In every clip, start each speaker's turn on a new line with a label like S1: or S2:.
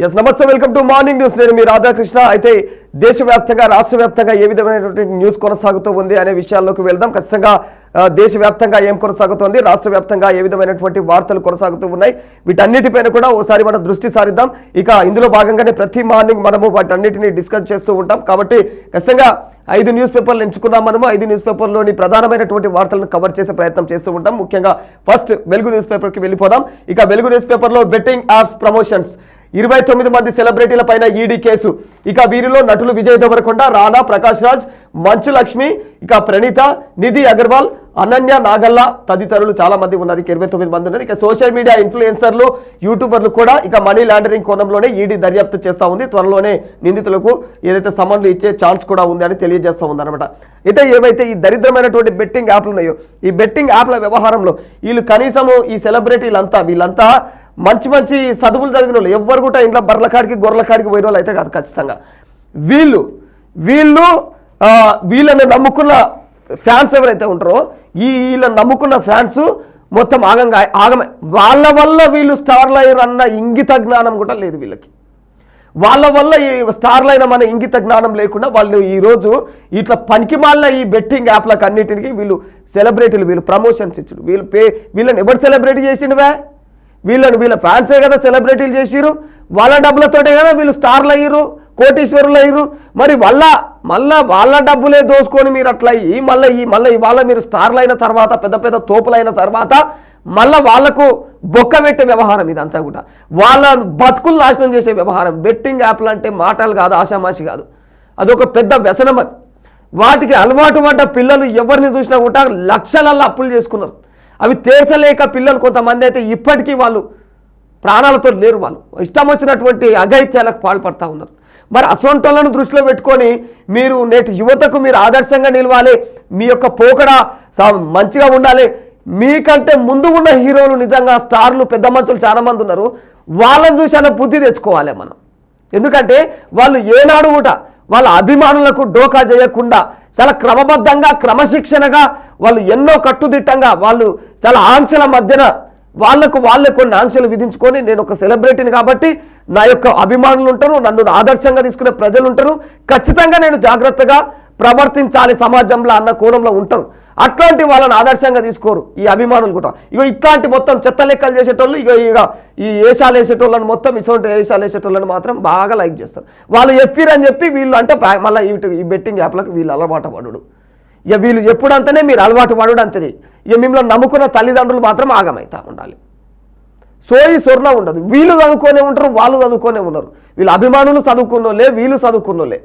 S1: Yes నమస్తే, welcome to morning news. నేను మీ రాధాకృష్ణ. అయితే దేశవ్యాప్తంగా రాష్ట్ర వ్యాప్తంగా ఏ విధమైనటువంటి న్యూస్ కొనసాగుతూ ఉంది అనే విషయాల్లోకి వెళ్దాం. ఖచ్చితంగా దేశవ్యాప్తంగా ఏం కొనసాగుతోంది, రాష్ట్ర వ్యాప్తంగా ఏ విధమైనటువంటి వార్తలు కొనసాగుతూ ఉన్నాయి, వీటన్నిటిపైన కూడా ఓసారి మనం దృష్టి సారిద్దాం. ఇక ఇందులో భాగంగానే ప్రతి మార్నింగ్ మనము వాటన్నిటిని డిస్కస్ చేస్తూ ఉంటాం. కాబట్టి ఖచ్చితంగా 5 న్యూస్ పేపర్లు ఎంచుకున్నాం. మనము 5 న్యూస్ పేపర్లోని ప్రధానమైనటువంటి వార్తలను కవర్ చేసే ప్రయత్నం చేస్తూ ఉంటాం. ముఖ్యంగా ఫస్ట్ వెలుగు న్యూస్ పేపర్కి వెళ్ళిపోదాం. ఇక వెలుగు న్యూస్ పేపర్లో బెట్టింగ్ యాప్స్ ప్రమోషన్స్ 29 మంది సెలబ్రిటీల పైన ఈడీ కేసు. ఇక వీరిలో నటులు విజయ్ దేవరకొండ, రానా, ప్రకాష్ రాజ్, మంచు లక్ష్మి, ఇక ప్రణీత, నిధి అగర్వాల్, అనన్య నాగల్లా తదితరులు చాలా మంది ఉన్నారు. ఇక 29 మంది ఉన్నారు. ఇక సోషల్ మీడియా ఇన్ఫ్లుయెన్సర్లు, యూట్యూబర్లు కూడా ఇక మనీ లాండరింగ్ కోణంలోనే ఈడీ దర్యాప్తు చేస్తూ ఉంది. త్వరలోనే నిందితులకు ఏదైతే సమన్లు ఇచ్చే ఛాన్స్ కూడా ఉంది అని తెలియజేస్తూ ఉంది అనమాట. అయితే ఏవైతే ఈ దరిద్రమైనటువంటి బెట్టింగ్ యాప్లు ఉన్నాయో, ఈ బెట్టింగ్ యాప్ల వ్యవహారంలో వీళ్ళు కనీసము ఈ సెలబ్రిటీలంతా వీళ్ళంతా మంచి మంచి చదువులు చదివిన వాళ్ళు, ఎవ్వరు కూడా ఇంట్లో బర్రెల కాడికి గొర్రెల కాడికి పోయిన వాళ్ళు అయితే కాదు. ఖచ్చితంగా వీళ్ళని నమ్ముకున్న ఫ్యాన్స్ ఎవరైతే ఉంటారో, వీళ్ళని నమ్ముకున్న ఫ్యాన్స్ మొత్తం ఆగమే. వాళ్ళ వల్ల వీళ్ళు స్టార్లు అయ్యారు అన్న ఇంగిత జ్ఞానం కూడా లేదు వీళ్ళకి. వాళ్ళ వల్ల ఈ స్టార్లు అయిన మన ఇంగిత జ్ఞానం లేకుండా వాళ్ళు ఈరోజు ఇట్లా పనికిమాలిన ఈ బెట్టింగ్ యాప్లకు అన్నిటికీ వీళ్ళు సెలబ్రిటీలు, వీళ్ళు ప్రమోషన్స్ ఇచ్చారు. వీళ్ళని ఎవరు సెలబ్రిటీ చేసిండువే? వీళ్ళ ఫ్యాన్సే కదా సెలబ్రిటీలు చేసిరు. వాళ్ళ డబ్బులతోటే కదా వీళ్ళు స్టార్లు అయ్యారు, కోటీశ్వరులు అయ్యారు. మరి మళ్ళా వాళ్ళ డబ్బులే దోసుకొని మీరు అట్లా అయ్యి మళ్ళీ ఇవాళ మీరు స్టార్లు అయిన తర్వాత, పెద్ద పెద్ద తోపులైన తర్వాత మళ్ళీ వాళ్లకు బొక్క పెట్టే వ్యవహారం ఇదంతా కూడా. వాళ్ళ బతుకులు నాశనం చేసే వ్యవహారం. బెట్టింగ్ యాప్లు అంటే మాటలు కాదు, ఆషామాషి కాదు, అదొక పెద్ద వ్యసనం. అది వాటికి అలవాటు పడ్డ పిల్లలు ఎవరిని చూసినా కూడా లక్షలల్లో అప్పులు చేసుకున్నారు. అవి తీర్చలేక పిల్లలు కొంతమంది అయితే ఇప్పటికీ వాళ్ళు ప్రాణాలతో లేరు. వాళ్ళు ఇష్టం వచ్చినటువంటి అఘాయిత్యాలకు పాల్పడుతూ ఉన్నారు. మరి అసొంటోళ్ళను దృష్టిలో పెట్టుకొని మీరు నేటి యువతకు మీరు ఆదర్శంగా నిలవాలి, మీ యొక్క పోకడ మంచిగా ఉండాలి. మీకంటే ముందు ఉన్న హీరోలు, నిజంగా స్టార్లు, పెద్ద మనుషులు చాలా మంది ఉన్నారు. వాళ్ళని చూసి అన్న బుద్ధి తెచ్చుకోవాలి మనం. ఎందుకంటే వాళ్ళు ఏనాడు కూడా వాళ్ళ అభిమానులకు డోకా చేయకుండా చాలా క్రమబద్ధంగా, క్రమశిక్షణగా వాళ్ళు ఎన్నో కట్టుదిట్టంగా వాళ్ళు చాలా ఆంక్షల మధ్యన వాళ్ళే కొన్ని ఆంక్షలు విధించుకొని, నేను ఒక సెలబ్రిటీని కాబట్టి నా యొక్క అభిమానులు ఉంటారు, నన్ను ఆదర్శంగా తీసుకునే ప్రజలు ఉంటారు, ఖచ్చితంగా నేను జాగ్రత్తగా ప్రవర్తించాలి సమాజంలో అన్న కోణంలో ఉంటారు. అట్లాంటి వాళ్ళని ఆదర్శంగా తీసుకోరు ఈ అభిమానులు కూడా. ఇట్లాంటి మొత్తం చెత్త లెక్కలు చేసేటోళ్ళు, ఈ ఏషాలు వేసేటోళ్ళని మొత్తం ఇటువంటి ఏషాలు వేసేటోళ్ళని మాత్రం బాగా లైక్ చేస్తారు. వాళ్ళు చెప్పిరని చెప్పి వీళ్ళు అంటే మళ్ళీ ఈ బెట్టింగ్ యాప్లకు వీళ్ళు అలవాటు పడుడు. ఇక వీళ్ళు ఎప్పుడంతనే మీరు అలవాటు పడుడు అంతనే. ఇక మిమ్మల్ని నమ్ముకున్న తల్లిదండ్రులు మాత్రం ఆగమైతా ఉండాలి. సోయి సొర్ణ ఉండదు. వీళ్ళు చదువుకొనే ఉంటారు, వాళ్ళు చదువుకొనే ఉన్నారు. వీళ్ళ అభిమానులు చదువుకున్నోళ్ళే, వీళ్ళు చదువుకున్నోళ్ళే.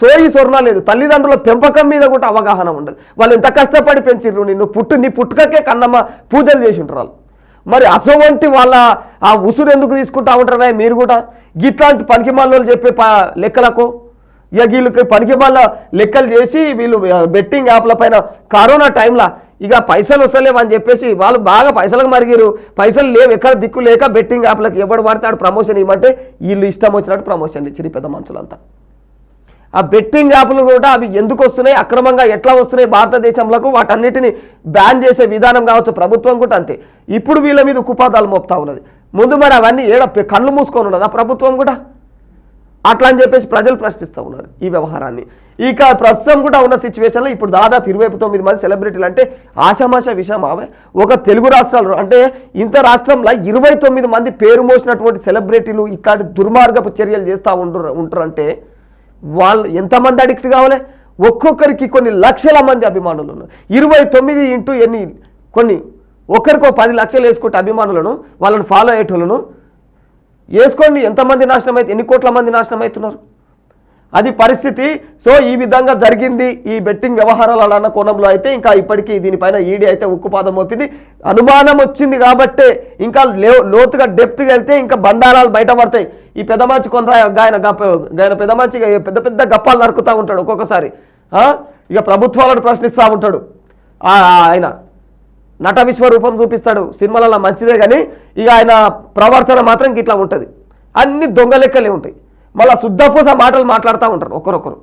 S1: సోయి సొర్ణ లేదు. తల్లిదండ్రుల పెంపకం మీద కూడా అవగాహన ఉండదు. వాళ్ళు ఎంత కష్టపడి పెంచిర్రు నిన్ను, నీ పుట్టుకకే కన్నమ్మ పూజలు చేసి ఉంటారు వాళ్ళు. మరి అసోవంటి వాళ్ళ ఆ ఉసురు ఎందుకు తీసుకుంటా ఉంటారా మీరు కూడా? ఇట్లాంటి పనికిమాలలో చెప్పే లెక్కలకు వీళ్ళకి పనికిమాల లెక్కలు చేసి వీళ్ళు బెట్టింగ్ యాప్ల పైన కరోనా టైంలో ఇక పైసలు వస్తలేవని చెప్పేసి వాళ్ళు బాగా పైసలకు మరిగిరు. పైసలు లేవు, ఎక్కడ దిక్కు లేక బెట్టింగ్ యాప్లకు ఎవడు పడతాడు ప్రమోషన్ ఇవ్వమంటే వీళ్ళు ఇష్టం వచ్చినట్టు ప్రమోషన్ ఇచ్చారు పెద్ద మనుషులంతా. ఆ బెట్టింగ్ యాప్లు కూడా అవి ఎందుకు వస్తున్నాయి, అక్రమంగా ఎట్లా వస్తున్నాయి భారతదేశంలోకి, వాటన్నిటిని బ్యాన్ చేసే విధానం కావచ్చు ప్రభుత్వం కూడా అంతే. ఇప్పుడు వీళ్ళ మీద కుపాదాలు మోపుతా ఉన్నది. ముందు మరి అవన్నీ కళ్ళు మూసుకొని ఉన్నది ఆ ప్రభుత్వం కూడా. అట్లా అని చెప్పేసి ప్రజలు ప్రశ్నిస్తూ ఉన్నారు ఈ వ్యవహారాన్ని. ఇక ప్రస్తుతం కూడా ఉన్న సిచ్యువేషన్లో ఇప్పుడు దాదాపు 29 మంది సెలబ్రిటీలు అంటే ఆషామాష విషయం. ఒక తెలుగు రాష్ట్రాలు అంటే ఇంత రాష్ట్రంలో 29 మంది పేరు మోసినటువంటి సెలబ్రిటీలు ఇట్లాంటి దుర్మార్గపు చర్యలు చేస్తూ ఉంటారంటే వాళ్ళు ఎంతమంది అడిక్ట్ కావాలి? ఒక్కొక్కరికి కొన్ని లక్షల మంది అభిమానులు ఉన్నారు. 29 ఇంటూ ఎన్ని, ఒకరికో 10 లక్షలు వేసుకుంటే అభిమానులను, వాళ్ళని ఫాలో అయ్యేటోళ్ళను వేసుకోండి. ఎంతమంది నాశనం అయితే, ఎన్ని కోట్ల మంది నాశనం అవుతున్నారు, అది పరిస్థితి. సో ఈ విధంగా జరిగింది ఈ బెట్టింగ్ వ్యవహారాలు అన్న కోణంలో. అయితే ఇంకా ఇప్పటికీ దీనిపైన ఈడీ అయితే ఉక్కుపాదం మోపింది. అనుమానం వచ్చింది కాబట్టే ఇంకా లోతుగా డెప్త్గా వెళ్తే ఇంకా బండారాలు బయటపడతాయి. ఈ పెద్ద మంచి ఆయన పెద్ద మంచి పెద్ద పెద్ద గప్పాలు నరుకుతూ ఉంటాడు ఒక్కొక్కసారి. ఇక ప్రభుత్వాలను ప్రశ్నిస్తూ ఉంటాడు. ఆయన నట విశ్వరూపం చూపిస్తాడు సినిమాలలో, మంచిదే కానీ ఇక ఆయన ప్రవర్తన మాత్రం ఇట్లా ఉంటుంది. అన్ని దొంగ లెక్కలే ఉంటాయి. మళ్ళీ శుద్ధపూస మాటలు మాట్లాడుతూ ఉంటారు ఒకరొకరు.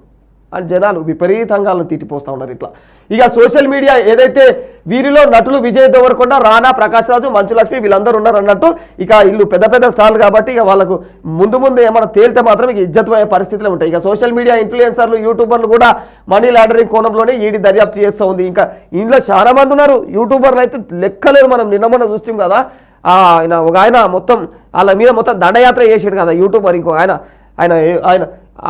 S1: అని జనాలు విపరీతంగా తిట్టిపోస్తూ ఉన్నారు. ఇట్లా ఇక సోషల్ మీడియా ఏదైతే వీరిలో నటులు విజయ్ దేవరకొండ, రానా, ప్రకాష్ రాజు, మంచు లక్ష్మి వీళ్ళందరూ ఉన్నారు అన్నట్టు ఇక వీళ్ళు పెద్ద పెద్ద స్టార్లు కాబట్టి ఇక వాళ్ళకు ముందు ఏమైనా తేలితే మాత్రం ఇక ఇజ్జతమయ్యే పరిస్థితులు ఉంటాయి. ఇక సోషల్ మీడియా ఇన్ఫ్లుయెన్సర్లు, యూట్యూబర్లు కూడా మనీ లాండరింగ్ కోణంలోనే ఈడీ దర్యాప్తు చేస్తూ ఉంది. ఇంకా ఇందులో చాలా మంది ఉన్నారు యూట్యూబర్లు అయితే లెక్కలేరు. మనం నిన్న చూస్తాం కదా, ఒక ఆయన మొత్తం వాళ్ళ మీద మొత్తం దండయాత్ర చేసాడు కదా యూట్యూబర్. ఇంకో ఆయన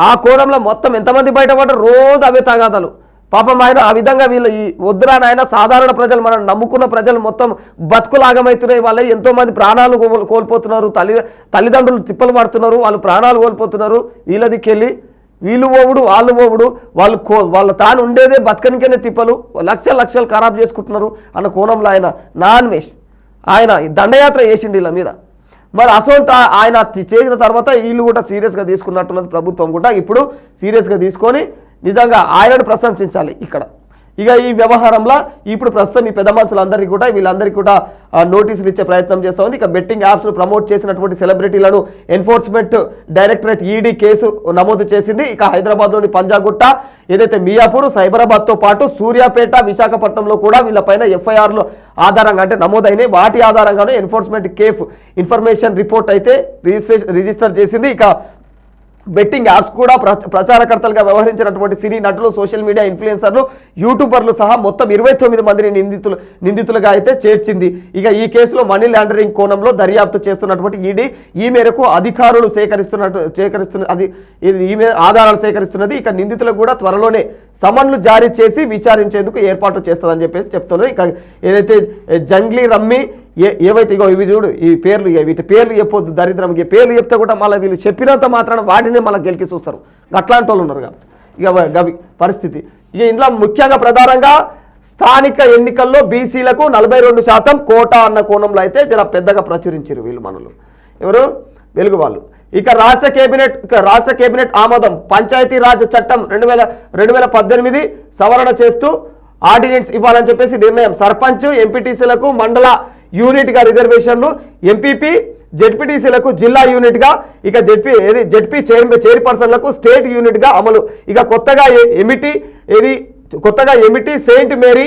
S1: ఆ కోణంలో మొత్తం ఎంతమంది బయటపడ్డారు, రోజు అవే తగాదాలు. పాపం ఆయన ఆ విధంగా వీళ్ళు ఈ వద్దురా నాయన సాధారణ ప్రజలు, మనం నమ్ముకున్న ప్రజలు మొత్తం బతుకులాగమవుతున్నాయి. వాళ్ళ ఎంతోమంది ప్రాణాలు కోల్పోతున్నారు, తల్లిదండ్రులు తిప్పలు పడుతున్నారు, వాళ్ళు ప్రాణాలు కోల్పోతున్నారు. వీళ్ళదికెళ్ళి వీళ్ళు ఓవుడు వాళ్ళు ఓవుడు, వాళ్ళ తాను ఉండేదే బతకనికనే తిప్పలు, లక్షలు ఖరాబ్ చేసుకుంటున్నారు అన్న కోణంలో ఆయన నాన్ వేస్ట్ ఆయన దండయాత్ర చేసిండు వీళ్ళ మీద. మరి అసోంట ఆయన చేసిన తర్వాత వీళ్ళు కూడా సీరియస్గా తీసుకున్నట్టున్నది ప్రభుత్వం కూడా. ఇప్పుడు సీరియస్గా తీసుకొని నిజంగా ఆయనను ప్రశంసించాలి ఇక్కడ. ఇక ఈ వ్యవహారంలో ఇప్పుడు ప్రస్తుతం ఈ పెద్ద మనుషులందరికీ కూడా వీళ్ళందరికీ కూడా నోటీసులు ఇచ్చే ప్రయత్నం చేస్తూ ఉంది. ఇక బెట్టింగ్ యాప్స్ను ప్రమోట్ చేసినటువంటి సెలబ్రిటీలను ఎన్ఫోర్స్మెంట్ డైరెక్టరేట్ ఈడీ కేసు నమోదు చేసింది. ఇక హైదరాబాద్లోని పంజాగుట్ట, ఏదైతే మియాపూర్, సైబరాబాద్తో పాటు సూర్యాపేట, విశాఖపట్నంలో కూడా వీళ్ళపైన ఎఫ్ఐఆర్లు ఆధారంగా అంటే నమోదైనాయి. వాటి ఆధారంగానే ఎన్ఫోర్స్మెంట్ కేఫ్ ఇన్ఫర్మేషన్ రిపోర్ట్ అయితే రిజిస్టర్ చేసింది. ఇక బెట్టింగ్ యాప్స్ కూడా ప్రచారకర్తలుగా వ్యవహరించినటువంటి సినీ నటులు, సోషల్ మీడియా ఇన్ఫ్లుయెన్సర్లు, యూట్యూబర్లు సహా మొత్తం 29 మందిని నిందితులుగా అయితే చేర్చింది. ఇక ఈ కేసులో మనీ లాండరింగ్ కోణంలో దర్యాప్తు చేస్తున్నటువంటి ఈడీ ఈ మేరకు అధికారులు ఆధారాలు సేకరిస్తున్నది. ఇక నిందితులకు కూడా త్వరలోనే సమన్లు జారీ చేసి విచారించేందుకు ఏర్పాటు చేస్తుందని చెప్పేసి చెప్తున్నారు. ఇక ఏదైతే జంగ్లీ రమ్మీ ఏవైతే ఇగో ఇవి చూడు ఈ పేర్లు, వీటి పేర్లు చెప్పొద్దు దరిద్రం. ఇక పేర్లు చెప్తే కూడా మళ్ళీ వీళ్ళు చెప్పినంత మాత్రాన వాటినే మళ్ళీ గెలికి చూస్తారు. అట్లాంటి వాళ్ళు ఉన్నారు కాబట్టి ఇక గవి పరిస్థితి. ఇక ఇందులో ముఖ్యంగా ప్రధానంగా స్థానిక ఎన్నికల్లో బీసీలకు 42% కోటా అన్న కోణంలో అయితే జర పెద్దగా ప్రచురించారు వీళ్ళు మనలు ఎవరు వెలుగు వాళ్ళు. ఇక రాష్ట్ర కేబినెట్ ఆమోదం, పంచాయతీరాజ్ చట్టం 2018 సవరణ చేస్తూ ఆర్డినెన్స్ ఇవ్వాలని చెప్పేసి నిర్ణయం. సర్పంచ్, ఎంపీటీసీలకు మండల యూనిట్గా రిజర్వేషన్లు, ఎంపీపీ, జెడ్పీటీసీలకు జిల్లా యూనిట్గా, ఇక జెడ్పీ చైర్పర్సన్లకు స్టేట్ యూనిట్గా అమలు. ఇక కొత్తగా ఎమిటి సెయింట్ మేరీ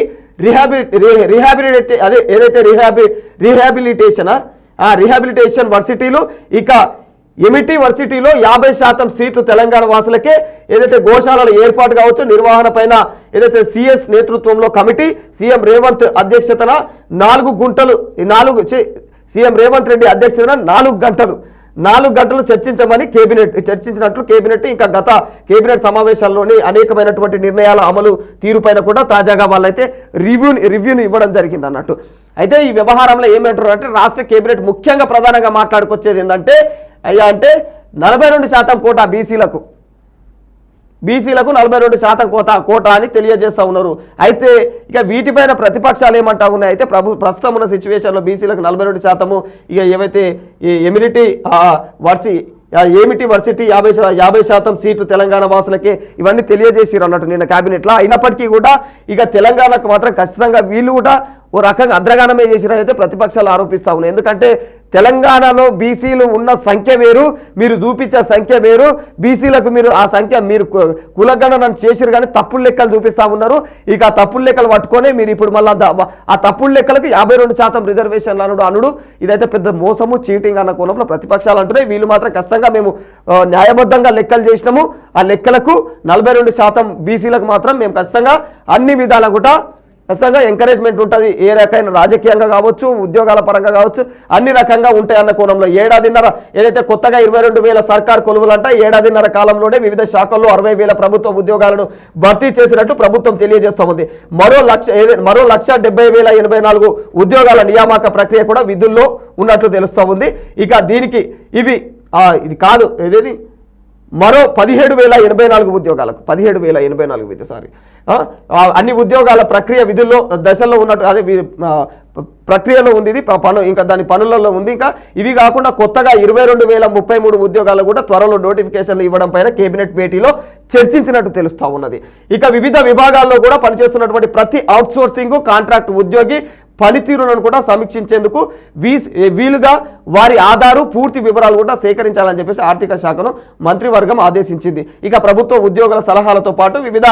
S1: రిహాబిలిటేషన్ వర్సిటీలు, ఇక ఎమిటి వర్సిటీలో 50% సీట్లు తెలంగాణ వాసులకే. ఏదైతే గోశాలల ఏర్పాటు కావచ్చు, నిర్వహణ పైన ఏదైతే సిఎస్ నేతృత్వంలో కమిటీ, సీఎం రేవంత్ అధ్యక్షతన 4 సీఎం రేవంత్ రెడ్డి అధ్యక్షతన 4 గంటలు చర్చించినట్లు కేబినెట్ ఇంకా గత కేబినెట్ సమావేశాల్లోని అనేకమైనటువంటి నిర్ణయాల అమలు తీరుపైన కూడా తాజాగా వాళ్ళైతే రివ్యూని ఇవ్వడం జరిగింది అన్నట్టు. అయితే ఈ వ్యవహారంలో ఏమంటారు అంటే రాష్ట్ర కేబినెట్ ముఖ్యంగా ప్రధానంగా మాట్లాడుకొచ్చేది ఏంటంటే 42% కోటా బీసీలకు 42% కోటా అని తెలియజేస్తూ ఉన్నారు. అయితే ఇక వీటిపైన ప్రతిపక్షాలు ఏమంటా ఉన్నాయి అయితే ప్రస్తుతం ఉన్న సిచ్యువేషన్లో బీసీలకు 42%, ఇక ఏవైతే ఏమిటి వర్సిటీ 50% సీట్లు తెలంగాణ వాసులకే ఇవన్నీ తెలియజేసారు అన్నట్టు నిన్న క్యాబినెట్లో. అయినప్పటికీ కూడా ఇక తెలంగాణకు మాత్రం ఖచ్చితంగా వీళ్ళు కూడా ఓ రకంగా అద్రగానమే చేసినైతే ప్రతిపక్షాలు ఆరోపిస్తూ ఉన్నాయి. ఎందుకంటే తెలంగాణలో బీసీలు ఉన్న సంఖ్య వేరు, మీరు చూపించే సంఖ్య వేరు. బీసీలకు మీరు ఆ సంఖ్య మీరు కులగణన చేసిరు కానీ తప్పుడు లెక్కలు చూపిస్తూ ఉన్నారు. ఇక ఆ తప్పుడు లెక్కలు పట్టుకొని మీరు ఇప్పుడు మళ్ళీ ఆ తప్పుడు లెక్కలకు 52% రిజర్వేషన్లు అనుడు ఇదైతే పెద్ద మోసము, చీటింగ్ అన్న కోణంలో ప్రతిపక్షాలు అంటున్నాయి. వీళ్ళు మాత్రం ఖచ్చితంగా మేము న్యాయబద్ధంగా లెక్కలు చేసినాము, ఆ లెక్కలకు 42% బీసీలకు మాత్రం మేము ఖచ్చితంగా అన్ని విధాలా కూడా ఖచ్చితంగా ఎంకరేజ్మెంట్ ఉంటుంది. ఏ రకమైన రాజకీయంగా కావచ్చు, ఉద్యోగాల పరంగా కావచ్చు, అన్ని రకంగా ఉంటాయి అన్న కోణంలో ఏడాదిన్నర ఏదైతే కొత్తగా 22,000 సర్కార్ కొలువులంట ఏడాదిన్నర కాలంలోనే వివిధ శాఖల్లో 60,000 ప్రభుత్వ ఉద్యోగాలను భర్తీ చేసినట్టు ప్రభుత్వం తెలియజేస్తూ ఉంది. మరో 1,70,084 ఉద్యోగాల నియామక ప్రక్రియ కూడా విధుల్లో ఉన్నట్లు తెలుస్తూ ఉంది. ఇక దీనికి ఇది కాదు ఏదేది మరో 17,084 ఉద్యోగాలకు 17,084 అన్ని ఉద్యోగాల ప్రక్రియ విధుల్లో దశల్లో ఉన్నట్టు అదే ప్రక్రియలో ఉంది. ఇది ఇంకా దాని పనులలో ఉంది. ఇంకా ఇవి కాకుండా కొత్తగా 22,033 ఉద్యోగాలు కూడా త్వరలో నోటిఫికేషన్లు ఇవ్వడం పైన కేబినెట్ భేటీలో చర్చించినట్టు తెలుస్తూ ఉన్నది. ఇక వివిధ విభాగాల్లో కూడా పనిచేస్తున్నటువంటి ప్రతి అవుట్సోర్సింగ్ కాంట్రాక్ట్ ఉద్యోగి పనితీరులను కూడా సమీక్షించేందుకు వీలుగా వారి ఆధారు పూర్తి వివరాలు కూడా సేకరించాలని చెప్పేసి ఆర్థిక శాఖను మంత్రివర్గం ఆదేశించింది. ఇక ప్రభుత్వ ఉద్యోగుల సలహాలతో పాటు వివిధ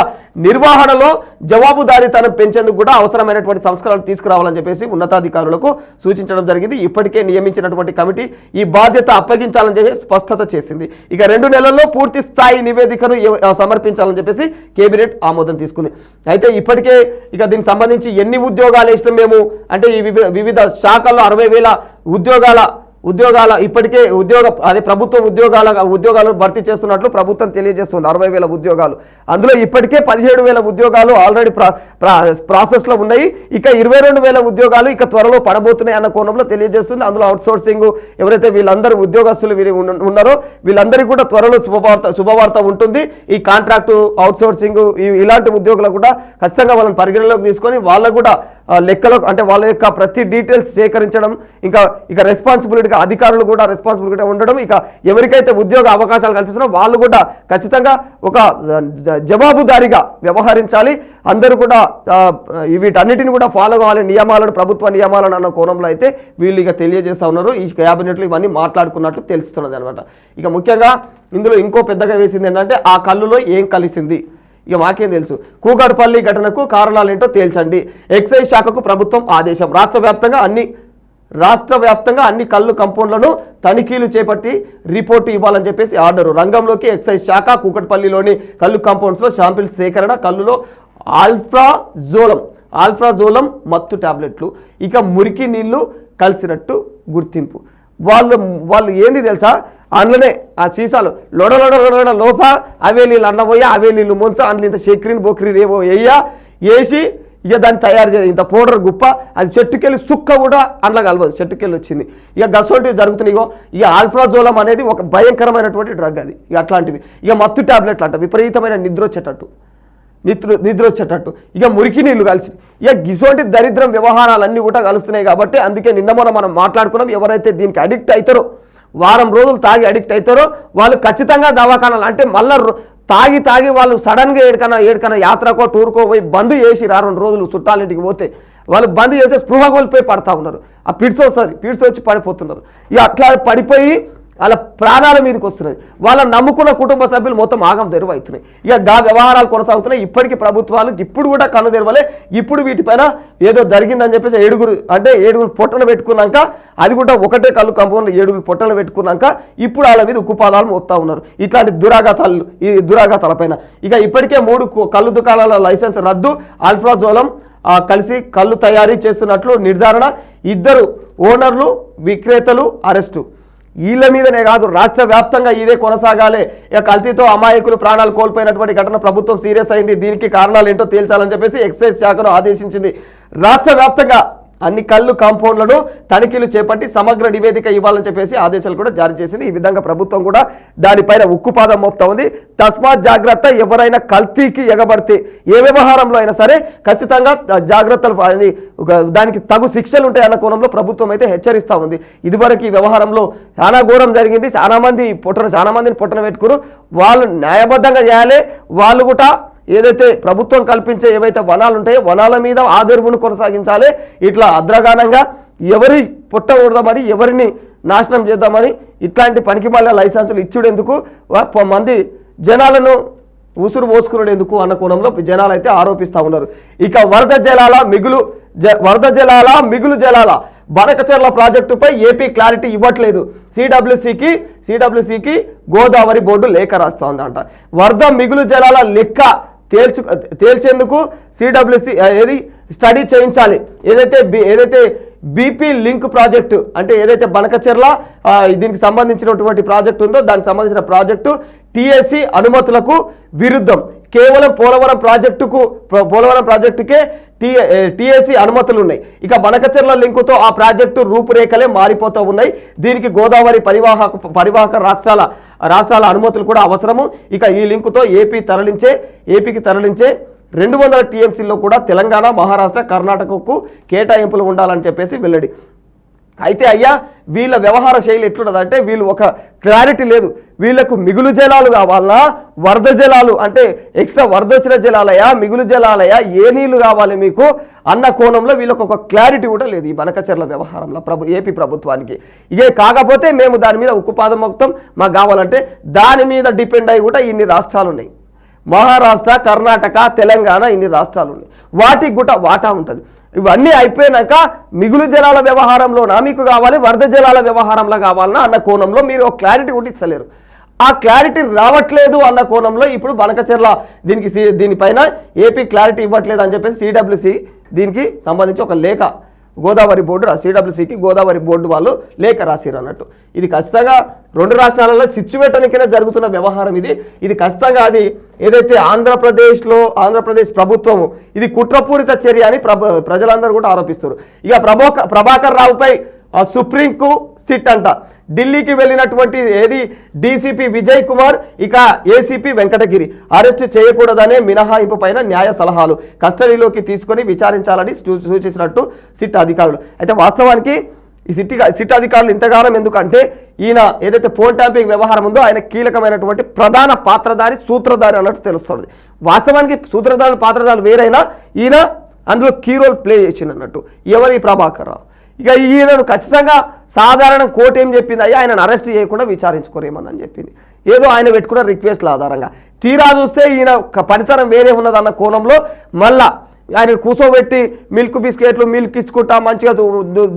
S1: నిర్వహణలో జవాబుదారీతనం పెంచేందుకు కూడా అవసరమైనటువంటి సంస్కరణలు తీసుకురావాలని చెప్పేసి ఉన్నతాధికారులకు సూచించడం జరిగింది. ఇప్పటికే నియమించినటువంటి కమిటీ ఈ బాధ్యత అప్పగించాలని చెప్పి స్పష్టత చేసింది. ఇక 2 నెలల్లో పూర్తి స్థాయి నివేదికను సమర్పించాలని చెప్పేసి కేబినెట్ ఆమోదం తీసుకుంది. అయితే ఇప్పటికే ఇక దీనికి సంబంధించి ఎన్ని ఉద్యోగాలు ఇష్టం మేము అంటే ఈ వివిధ శాఖల్లో 60,000 ఉద్యోగాల ఇప్పటికే ప్రభుత్వ ఉద్యోగాలు భర్తీ చేస్తున్నట్లు ప్రభుత్వం తెలియజేస్తుంది. 60,000 ఉద్యోగాలు, అందులో ఇప్పటికే 17,000 ఉద్యోగాలు ఆల్రెడీ ప్రాసెస్లో ఉన్నాయి. ఇక 22,000 ఉద్యోగాలు ఇక త్వరలో పడబోతున్నాయి అన్న కోణంలో తెలియజేస్తుంది. అందులో అవుట్సోర్సింగ్ ఎవరైతే వీళ్ళందరూ ఉద్యోగస్తులు ఉన్నారో వీళ్ళందరికీ కూడా త్వరలో శుభవార్త ఉంటుంది. ఈ కాంట్రాక్టు అవుట్సోర్సింగ్ ఇలాంటి ఉద్యోగులు కూడా ఖచ్చితంగా వాళ్ళని పరిగణలోకి తీసుకొని వాళ్ళకు కూడా లెక్కలో అంటే వాళ్ళ యొక్క ప్రతి డీటెయిల్స్ సేకరించడం, ఇక రెస్పాన్సిబిలిటీగా అధికారులు కూడా రెస్పాన్సిబిలిటీగా ఉండడం, ఇక ఎవరికైతే ఉద్యోగ అవకాశాలు కల్పిస్తున్నారో వాళ్ళు కూడా ఖచ్చితంగా ఒక జవాబుదారీగా వ్యవహరించాలి. అందరూ కూడా వీటన్నిటిని కూడా ఫాలో కావాలి, ప్రభుత్వ నియమాలను అన్న కోణంలో అయితే వీళ్ళు ఇక తెలియజేస్తూ ఉన్నారు. ఈ క్యాబినెట్లో ఇవన్నీ మాట్లాడుకున్నట్లు తెలుస్తున్నది అనమాట. ఇక ముఖ్యంగా ఇందులో ఇంకో పెద్దగా వేసింది ఏంటంటే ఆ కళ్ళులో ఏం కలిసింది. ఇక మాకేం తెలుసు, కూకట్పల్లి ఘటనకు కారణాలేంటో తేల్చండి. ఎక్సైజ్ శాఖకు ప్రభుత్వం ఆదేశం. రాష్ట్ర వ్యాప్తంగా అన్ని కళ్ళు కంపౌండ్లను తనిఖీలు చేపట్టి రిపోర్టు ఇవ్వాలని చెప్పేసి ఆర్డరు. రంగంలోకి ఎక్సైజ్ శాఖ. కూకట్పల్లిలోని కళ్ళు కాంపౌండ్స్లో శాంపిల్స్ సేకరణ. కళ్ళులో ఆల్ఫ్రాజోలం మత్తు టాబ్లెట్లు, ఇక మురికి నీళ్లు కలిసినట్టు గుర్తింపు. వాళ్ళు ఏంది తెలుసా, అందులోనే ఆ సీసాలు లొడ లోప అవే నీళ్ళు అన్నపోయి అవే నీళ్ళు ముంచ అందులో ఇంత చక్రీని బొక్రీని ఏవో వేసి ఇక దాన్ని తయారు చేయాలి. ఇంత పౌడర్ గుప్ప అది చెట్టుకెళ్ళి సుక్క కూడా అందులో కలవదు, చెట్టుకెళ్ళి వచ్చింది. ఇక గసోటివి జరుగుతున్నాయి. ఇక ఆల్ఫ్రాజోలం అనేది ఒక భయంకరమైనటువంటి డ్రగ్ అది. ఇక అట్లాంటివి ఇక మత్తు టాబ్లెట్లు అంట విపరీతమైన నిద్ర వచ్చేటట్టు ఇక మురికి నీళ్లు కలిసి ఇక గిసోటి దరిద్రం వ్యవహారాలన్నీ కూడా కలుస్తున్నాయి. కాబట్టి అందుకే నిన్న మనం మాట్లాడుకున్నాం, ఎవరైతే దీనికి అడిక్ట్ అవుతారో వారం రోజులు తాగి అడిక్ట్ అవుతారో వాళ్ళు ఖచ్చితంగా దవాఖానాలు అంటే మళ్ళీ తాగి వాళ్ళు సడన్గా ఏడికన్నా యాత్రకో టూర్కో పోయి బంద్ చేసి 2 రోజులు చుట్టాలింటికి పోతే వాళ్ళు బంద్ చేసే స్పృహ కోల్పోయి పడతా ఉన్నారు. ఆ పిడ్స్ వచ్చి పడిపోతున్నారు. ఇక అట్లా పడిపోయి వాళ్ళ ప్రాణాల మీదకి వస్తున్నాయి. వాళ్ళ నమ్ముకున్న కుటుంబ సభ్యులు మొత్తం ఆగం తెరువవుతున్నాయి. ఇక వ్యవహారాలు కొనసాగుతున్నాయి. ఇప్పటికీ ప్రభుత్వాలు ఇప్పుడు కూడా కన్ను తెరవలే. ఇప్పుడు వీటిపైన ఏదో జరిగిందని చెప్పేసి 7 పొట్టలు పెట్టుకున్నాక, అది కూడా ఒకటే కళ్ళు కంపౌండ్లో 7 పొట్టలు పెట్టుకున్నాక ఇప్పుడు వాళ్ళ మీద ఉక్కుపాదాలు మోపుతా ఉన్నారు. ఇట్లాంటి దురాఘాతాలపైన ఇక ఇప్పటికే 3 కళ్ళు దుకాణాల లైసెన్స్ రద్దు. ఆల్ఫ్రాజోలం కలిసి కళ్ళు తయారీ చేస్తున్నట్లు నిర్ధారణ. 2 ఓనర్లు విక్రేతలు అరెస్టు. వీళ్ళ మీదనే కాదు రాష్ట్ర వ్యాప్తంగా ఇదే కొనసాగాలి. ఇక కల్తీతో అమాయకులు ప్రాణాలు కోల్పోయినటువంటి ఘటన ప్రభుత్వం సీరియస్ అయింది. దీనికి కారణాలు ఏంటో తేల్చాలని చెప్పేసి ఎక్సైజ్ శాఖను ఆదేశించింది. రాష్ట్ర వ్యాప్తంగా అన్ని కళ్ళు కాంపౌండ్లను తనిఖీలు చేపట్టి సమగ్ర నివేదిక ఇవ్వాలని చెప్పేసి ఆదేశాలు కూడా జారీ చేసింది. ఈ విధంగా ప్రభుత్వం కూడా దానిపైన ఉక్కుపాదం మోపుతా ఉంది. తస్మాత్ జాగ్రత్త, ఎవరైనా కల్తీకి ఎగబడితే ఏ వ్యవహారంలో అయినా సరే ఖచ్చితంగా జాగ్రత్తలు దానికి తగు శిక్షలు ఉంటాయన్న కోణంలో ప్రభుత్వం అయితే హెచ్చరిస్తూ ఉంది. ఇదివరకు ఈ వ్యవహారంలో చాలా ఘోరం జరిగింది. చాలా మందిని పొట్టన పెట్టుకురు. వాళ్ళు న్యాయబద్ధంగా చేయాలి. వాళ్ళు కూడా ఏదైతే ప్రభుత్వం కల్పించే ఏవైతే వనాలు ఉంటాయో వనాల మీద ఆదర్వును కొనసాగించాలి. ఇట్లా అద్రగానంగా ఎవరి పొట్ట ఊడదామని ఎవరిని నాశనం చేద్దామని ఇట్లాంటి పనికి మళ్ళీ లైసెన్సులు ఇచ్చుడెందుకు, మంది జనాలను ఉసురు పోసుకునేందుకు అన్న కోణంలో జనాలు అయితే ఆరోపిస్తూ ఉన్నారు. ఇక వరద జలాల మిగులు జలాల బనకచెర్ల ప్రాజెక్టుపై ఏపీ క్లారిటీ ఇవ్వట్లేదు. సిడబ్ల్యూసికి గోదావరి బోర్డు లేఖ రాస్తోందంట. వరద మిగులు జలాల లెక్క తేల్చేందుకు సిడబ్ల్యూసి స్టడీ చేయించాలి. ఏదైతే బీపీ లింక్ ప్రాజెక్టు అంటే ఏదైతే బనకచెర్ల దీనికి సంబంధించినటువంటి ప్రాజెక్టు ఉందో దానికి సంబంధించిన ప్రాజెక్టు టీఎస్సీ అనుమతులకు విరుద్ధం. కేవలం పోలవరం ప్రాజెక్టుకే టీఎస్సీ అనుమతులు ఉన్నాయి. ఇక బనకచెర్ల లింకుతో ఆ ప్రాజెక్టు రూపురేఖలే మారిపోతూ ఉన్నాయి. దీనికి గోదావరి పరివాహక రాష్ట్రాల అనుమతులు కూడా అవసరము. ఇక ఈ లింకుతో ఏపీకి తరలించే 200 టీఎంసీల్లో కూడా తెలంగాణ, మహారాష్ట్ర, కర్ణాటకకు కేటాయింపులు ఉండాలని చెప్పేసి వెల్లడి. అయితే అయ్యా వీళ్ళ వ్యవహార శైలి ఎట్లున్నదంటే వీళ్ళు ఒక క్లారిటీ లేదు. వీళ్ళకు మిగులు జలాలు కావాలా, వరద జలాలు అంటే ఎక్స్ట్రా వరద వచ్చిన జలాలయా, మిగులు జలాలయా, ఏ నీళ్లు కావాలి మీకు అన్న కోణంలో వీళ్ళకు ఒక క్లారిటీ కూడా లేదు ఈ బనకచెర్ల వ్యవహారంలో ఏపీ ప్రభుత్వానికి. ఇదే కాకపోతే మేము దాని మీద ఉక్కుపాదం మొత్తం మాకు కావాలంటే దాని మీద డిపెండ్ అయ్యి కూడా ఇన్ని రాష్ట్రాలు ఉన్నాయి. మహారాష్ట్ర, కర్ణాటక, తెలంగాణ ఇన్ని రాష్ట్రాలు ఉన్నాయి. వాటికి కూడా వాటా ఉంటుంది. ఇవన్నీ అయిపోయినాక మిగులు జలాల వ్యవహారంలోనా మీకు కావాలి, వరద జలాల వ్యవహారంలో కావాలన్నా అన్న కోణంలో మీరు ఒక క్లారిటీ కూడా ఇస్తలేరు. ఆ క్లారిటీ రావట్లేదు అన్న కోణంలో ఇప్పుడు బనకచెర్ల దీనిపైన ఏపీ క్లారిటీ ఇవ్వట్లేదు అని చెప్పేసి సిడబ్ల్యూసి దీనికి సంబంధించి ఒక లేఖ గోదావరి బోర్డు సిడబ్ల్యూసికి గోదావరి బోర్డు వాళ్ళు లేఖ రాసిరు అన్నట్టు. ఇది ఖచ్చితంగా రెండు రాష్ట్రాలలో చిచ్చుపెట్టడానికైనా జరుగుతున్న వ్యవహారం ఇది ఖచ్చితంగా అది ఏదైతే ఆంధ్రప్రదేశ్ ప్రభుత్వము ఇది కుట్రపూరిత చర్య అని ప్రజలందరూ కూడా ఆరోపిస్తారు. ఇక ప్రభాకర్ రావుపై సుప్రీంకు సిట్ అంట. ఢిల్లీకి వెళ్ళినటువంటి డీసీపీ విజయ్ కుమార్ ఇక ఏసీపీ వెంకటగిరి అరెస్టు చేయకూడదనే మినహాయింపు పైన న్యాయ సలహాలు కస్టడీలోకి తీసుకొని విచారించాలని సూచించినట్టు సిట్ అధికారులు. అయితే వాస్తవానికి ఈ సిట్ అధికారులు ఇంతకాలం ఎందుకంటే ఈయన ఏదైతే ఫోన్ ట్యాంపింగ్ వ్యవహారం ఉందో ఆయన కీలకమైనటువంటి ప్రధాన పాత్రధారి సూత్రధారి అన్నట్టు తెలుస్తుంది. వాస్తవానికి పాత్రధారులు వేరైనా ఈయన అందులో కీ రోల్ ప్లే చేసింది ఎవరి ప్రభాకర్ రావు. ఇక ఈయనను ఖచ్చితంగా సాధారణ కోర్టు ఏం చెప్పింది, అయ్యా ఆయనను అరెస్ట్ చేయకుండా విచారించుకోరేమని చెప్పింది. ఏదో ఆయన పెట్టుకున్న రిక్వెస్ట్ల ఆధారంగా తీరా చూస్తే ఈయన పనితనం వేరే ఉన్నదన్న కోణంలో మళ్ళా ఆయన కూర్చోబెట్టి మిల్క్ బిస్కెట్లు మిల్క్ ఇచ్చుకుంటా మంచిగా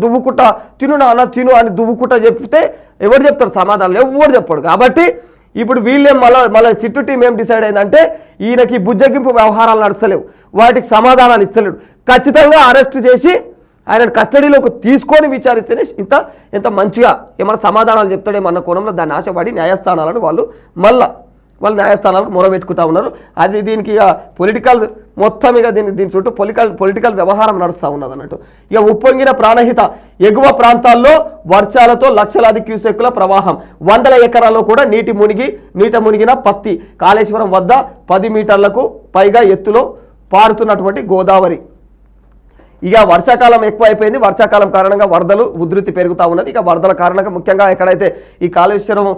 S1: దువ్వుకుంటా తిను అని దువ్వుకుంటా చెప్తే ఎవరు చెప్తారు సమాధానం? ఎవరు చెప్పాడు. కాబట్టి ఇప్పుడు వీళ్ళేం మళ్ళీ సిట్టు టీం ఏం డిసైడ్ అయిందంటే ఈయనకి బుజ్జగింపు వ్యవహారాలు నడుస్తలేవు, వాటికి సమాధానాలు ఇస్తలేడు, ఖచ్చితంగా అరెస్ట్ చేసి ఆయన కస్టడీలోకి తీసుకొని విచారిస్తేనే ఎంత మంచిగా ఏమైనా సమాధానాలు చెప్తాడేమన్న కోణంలో దాన్ని ఆశపడి న్యాయస్థానాలను వాళ్ళు న్యాయస్థానాలకు మొరబెట్టుకుంటా ఉన్నారు. అది దీనికి ఇక పొలిటికల్ మొత్తం ఇక దీని చుట్టూ పొలిటికల్ వ్యవహారం నడుస్తూ ఉన్నది అన్నట్టు. ఇక ఉప్పొంగిన ప్రాణహిత ఎగువ ప్రాంతాల్లో వర్షాలతో లక్షలాది క్యూసెక్కుల ప్రవాహం, 100 ఎకరాల్లో కూడా నీట మునిగిన పత్తి. కాళేశ్వరం వద్ద 10 మీటర్లకు పైగా ఎత్తులో పారుతున్నటువంటి గోదావరి. ఇక వర్షాకాలం ఎక్కువ అయిపోయింది. వర్షాకాలం కారణంగా వరదలు ఉధృతి పెరుగుతూ ఉన్నది. ఇక వరదల కారణంగా ముఖ్యంగా ఎక్కడైతే ఈ కాళేశ్వరం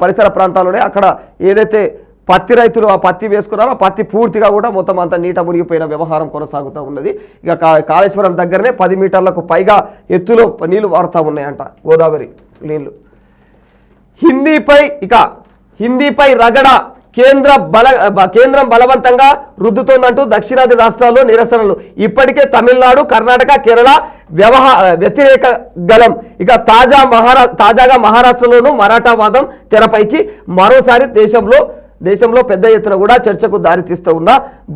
S1: పరిసర ప్రాంతాల్లోనే అక్కడ ఏదైతే పత్తి రైతులు ఆ పత్తి వేసుకున్నారో ఆ పత్తి పూర్తిగా కూడా మొత్తం అంతా నీట మునిగిపోయిన వ్యవహారం కొనసాగుతూ ఉన్నది. ఇక కాళేశ్వరం దగ్గరనే 10 మీటర్లకు పైగా ఎత్తులో నీళ్లు వారుతూ ఉన్నాయంట గోదావరి నీళ్లు. హిందీపై రగడ కేంద్రం బలవంతంగా రుద్దుతోందంటూ దక్షిణాది రాష్ట్రాల్లో నిరసనలు. ఇప్పటికే తమిళనాడు, కర్ణాటక, కేరళ వ్యతిరేక గలం. ఇక తాజాగా మహారాష్ట్రలోనూ మరాఠా వాదం తెరపైకి. మరోసారి దేశంలో పెద్ద ఎత్తున కూడా చర్చకు దారితీస్తూ ఉన్న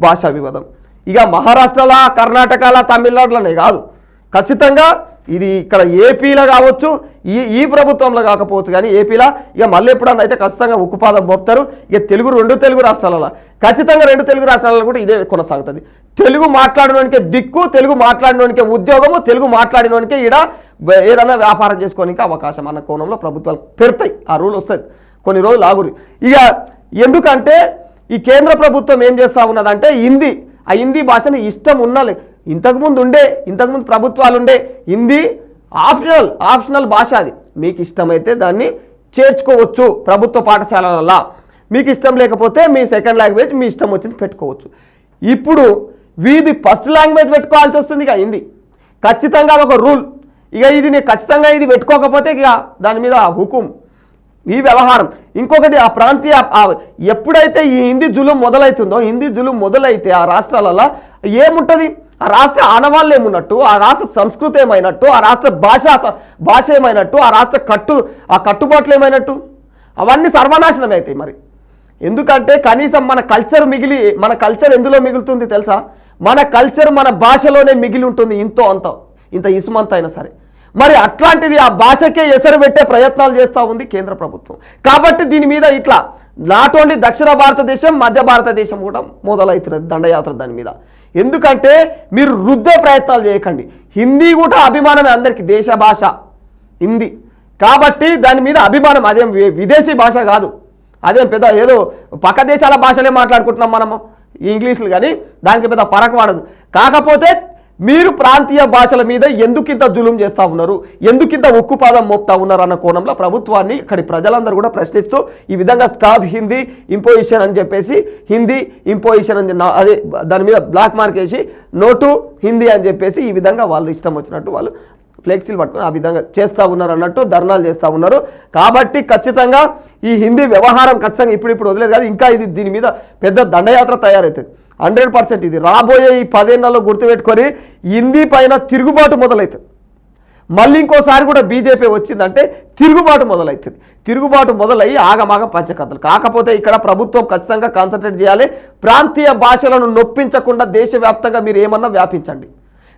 S1: భాషా వివాదం. ఇక మహారాష్ట్రలా, కర్ణాటకలా, తమిళనాడులోనే కాదు, ఖచ్చితంగా ఇది ఇక్కడ ఏపీలో కావచ్చు, ఈ ప్రభుత్వంలో కాకపోవచ్చు, కానీ ఏపీలో ఇక మళ్ళీ ఎప్పుడన్నా అయితే ఖచ్చితంగా ఉక్కుపాదం మోపుతారు. ఇక రెండు తెలుగు రాష్ట్రాలలో ఖచ్చితంగా 2 తెలుగు రాష్ట్రాలలో కూడా ఇదే కొనసాగుతుంది. తెలుగు మాట్లాడినోనికే దిక్కు, తెలుగు మాట్లాడినోనికే ఉద్యోగము, తెలుగు మాట్లాడినోనికే ఈడ ఏదన్నా వ్యాపారం చేసుకోనికి అవకాశం అన్న కోణంలో ప్రభుత్వాలు పెడతాయి. ఆ రూల్ వస్తుంది కొన్ని రోజులు ఆగురి. ఇక ఎందుకంటే ఈ కేంద్ర ప్రభుత్వం ఏం చేస్తూ ఉన్నదంటే హిందీ భాషని ఇష్టం ఉన్నలే ఇంతకుముందు ప్రభుత్వాలు ఉండే హిందీ ఆప్షనల్ భాష. అది మీకు ఇష్టమైతే దాన్ని చేర్చుకోవచ్చు ప్రభుత్వ పాఠశాలలలో, మీకు ఇష్టం లేకపోతే మీ సెకండ్ లాంగ్వేజ్ మీ ఇష్టం వచ్చింది పెట్టుకోవచ్చు. ఇప్పుడు వీది ఫస్ట్ లాంగ్వేజ్ పెట్టుకోవాల్సి వస్తుంది. ఇక హిందీ ఖచ్చితంగా అదొక రూల్. ఇక ఖచ్చితంగా ఇది పెట్టుకోకపోతే ఇక దాని మీద హుకుం ఈ వ్యవహారం. ఇంకొకటి ఆ ప్రాంతీయ ఎప్పుడైతే ఈ హిందీ జులుం మొదలైతే ఆ రాష్ట్రాలలో ఏముంటుంది, ఆ రాష్ట్ర ఆనవాళ్ళు ఏమున్నట్టు, ఆ రాష్ట్ర సంస్కృతి ఏమైనట్టు, ఆ రాష్ట్ర భాష ఏమైనట్టు, ఆ రాష్ట్ర కట్టుబాట్లు ఏమైనట్టు, అవన్నీ సర్వనాశనం అవుతాయి. మరి ఎందుకంటే కనీసం మన కల్చర్ ఎందులో మిగులుతుంది తెలుసా? మన కల్చర్ మన భాషలోనే మిగిలి ఉంటుంది, ఇంత ఇసుమంత అయినా సరే. మరి అట్లాంటిది ఆ భాషకే ఎసరు పెట్టే ప్రయత్నాలు చేస్తూ ఉంది కేంద్ర ప్రభుత్వం. కాబట్టి దీని మీద ఇట్లా నాట్ ఓన్లీ దక్షిణ భారతదేశం, మధ్య భారతదేశం కూడా మొదలవుతున్నది దండయాత్ర దాని మీద. ఎందుకంటే మీరు రుద్దే ప్రయత్నాలు చేయకండి. హిందీ కూడా అభిమానమే అందరికీ, దేశ భాష హిందీ కాబట్టి దాని మీద అభిమానం. అదేం విదేశీ భాష కాదు, అదేం పెద్ద ఏదో పక్క దేశాల భాషలే మాట్లాడుకుంటున్నాం మనము ఇంగ్లీష్లు, కానీ దానికి పెద్ద పరకు పడదు. కాకపోతే మీరు ప్రాంతీయ భాషల మీద ఎందుకింత జులుం చేస్తూ ఉన్నారు, ఎందుకింత ఉక్కుపాదం మోపుతా ఉన్నారు అన్న కోణంలో ప్రభుత్వాన్ని ఇక్కడి ప్రజలందరూ కూడా ప్రశ్నిస్తూ ఈ విధంగా స్టాప్ హిందీ ఇంపోజిషన్ అని చెప్పేసి హిందీ ఇంపోజిషన్ అని అదే దాని మీద బ్లాక్ మార్క్ వేసి నోటు హిందీ అని చెప్పేసి ఈ విధంగా వాళ్ళు ఇష్టం వచ్చినట్టు వాళ్ళు ఫ్లెక్సీలు పట్టుకుని ఆ విధంగా చేస్తూ ఉన్నారు అన్నట్టు ధర్నాలు చేస్తూ ఉన్నారు. కాబట్టి ఖచ్చితంగా ఈ హిందీ వ్యవహారం ఖచ్చితంగా ఇప్పుడు వదిలేదు కాదు, ఇంకా ఇది దీని మీద పెద్ద దండయాత్ర తయారవుతుంది 100%. ఇది రాబోయే ఈ 10 ఏళ్లలో గుర్తుపెట్టుకొని హిందీ పైన తిరుగుబాటు మొదలవుతుంది. మళ్ళీ ఇంకోసారి కూడా బీజేపీ వచ్చిందంటే తిరుగుబాటు మొదలవుతుంది. తిరుగుబాటు మొదలయ్యి ఆగమాగం పంచకథలు. కాకపోతే ఇక్కడ ప్రభుత్వం ఖచ్చితంగా కాన్సన్ట్రేట్ చేయాలి. ప్రాంతీయ భాషలను నొప్పించకుండా దేశవ్యాప్తంగా మీరు ఏమన్నా వ్యాపించండి,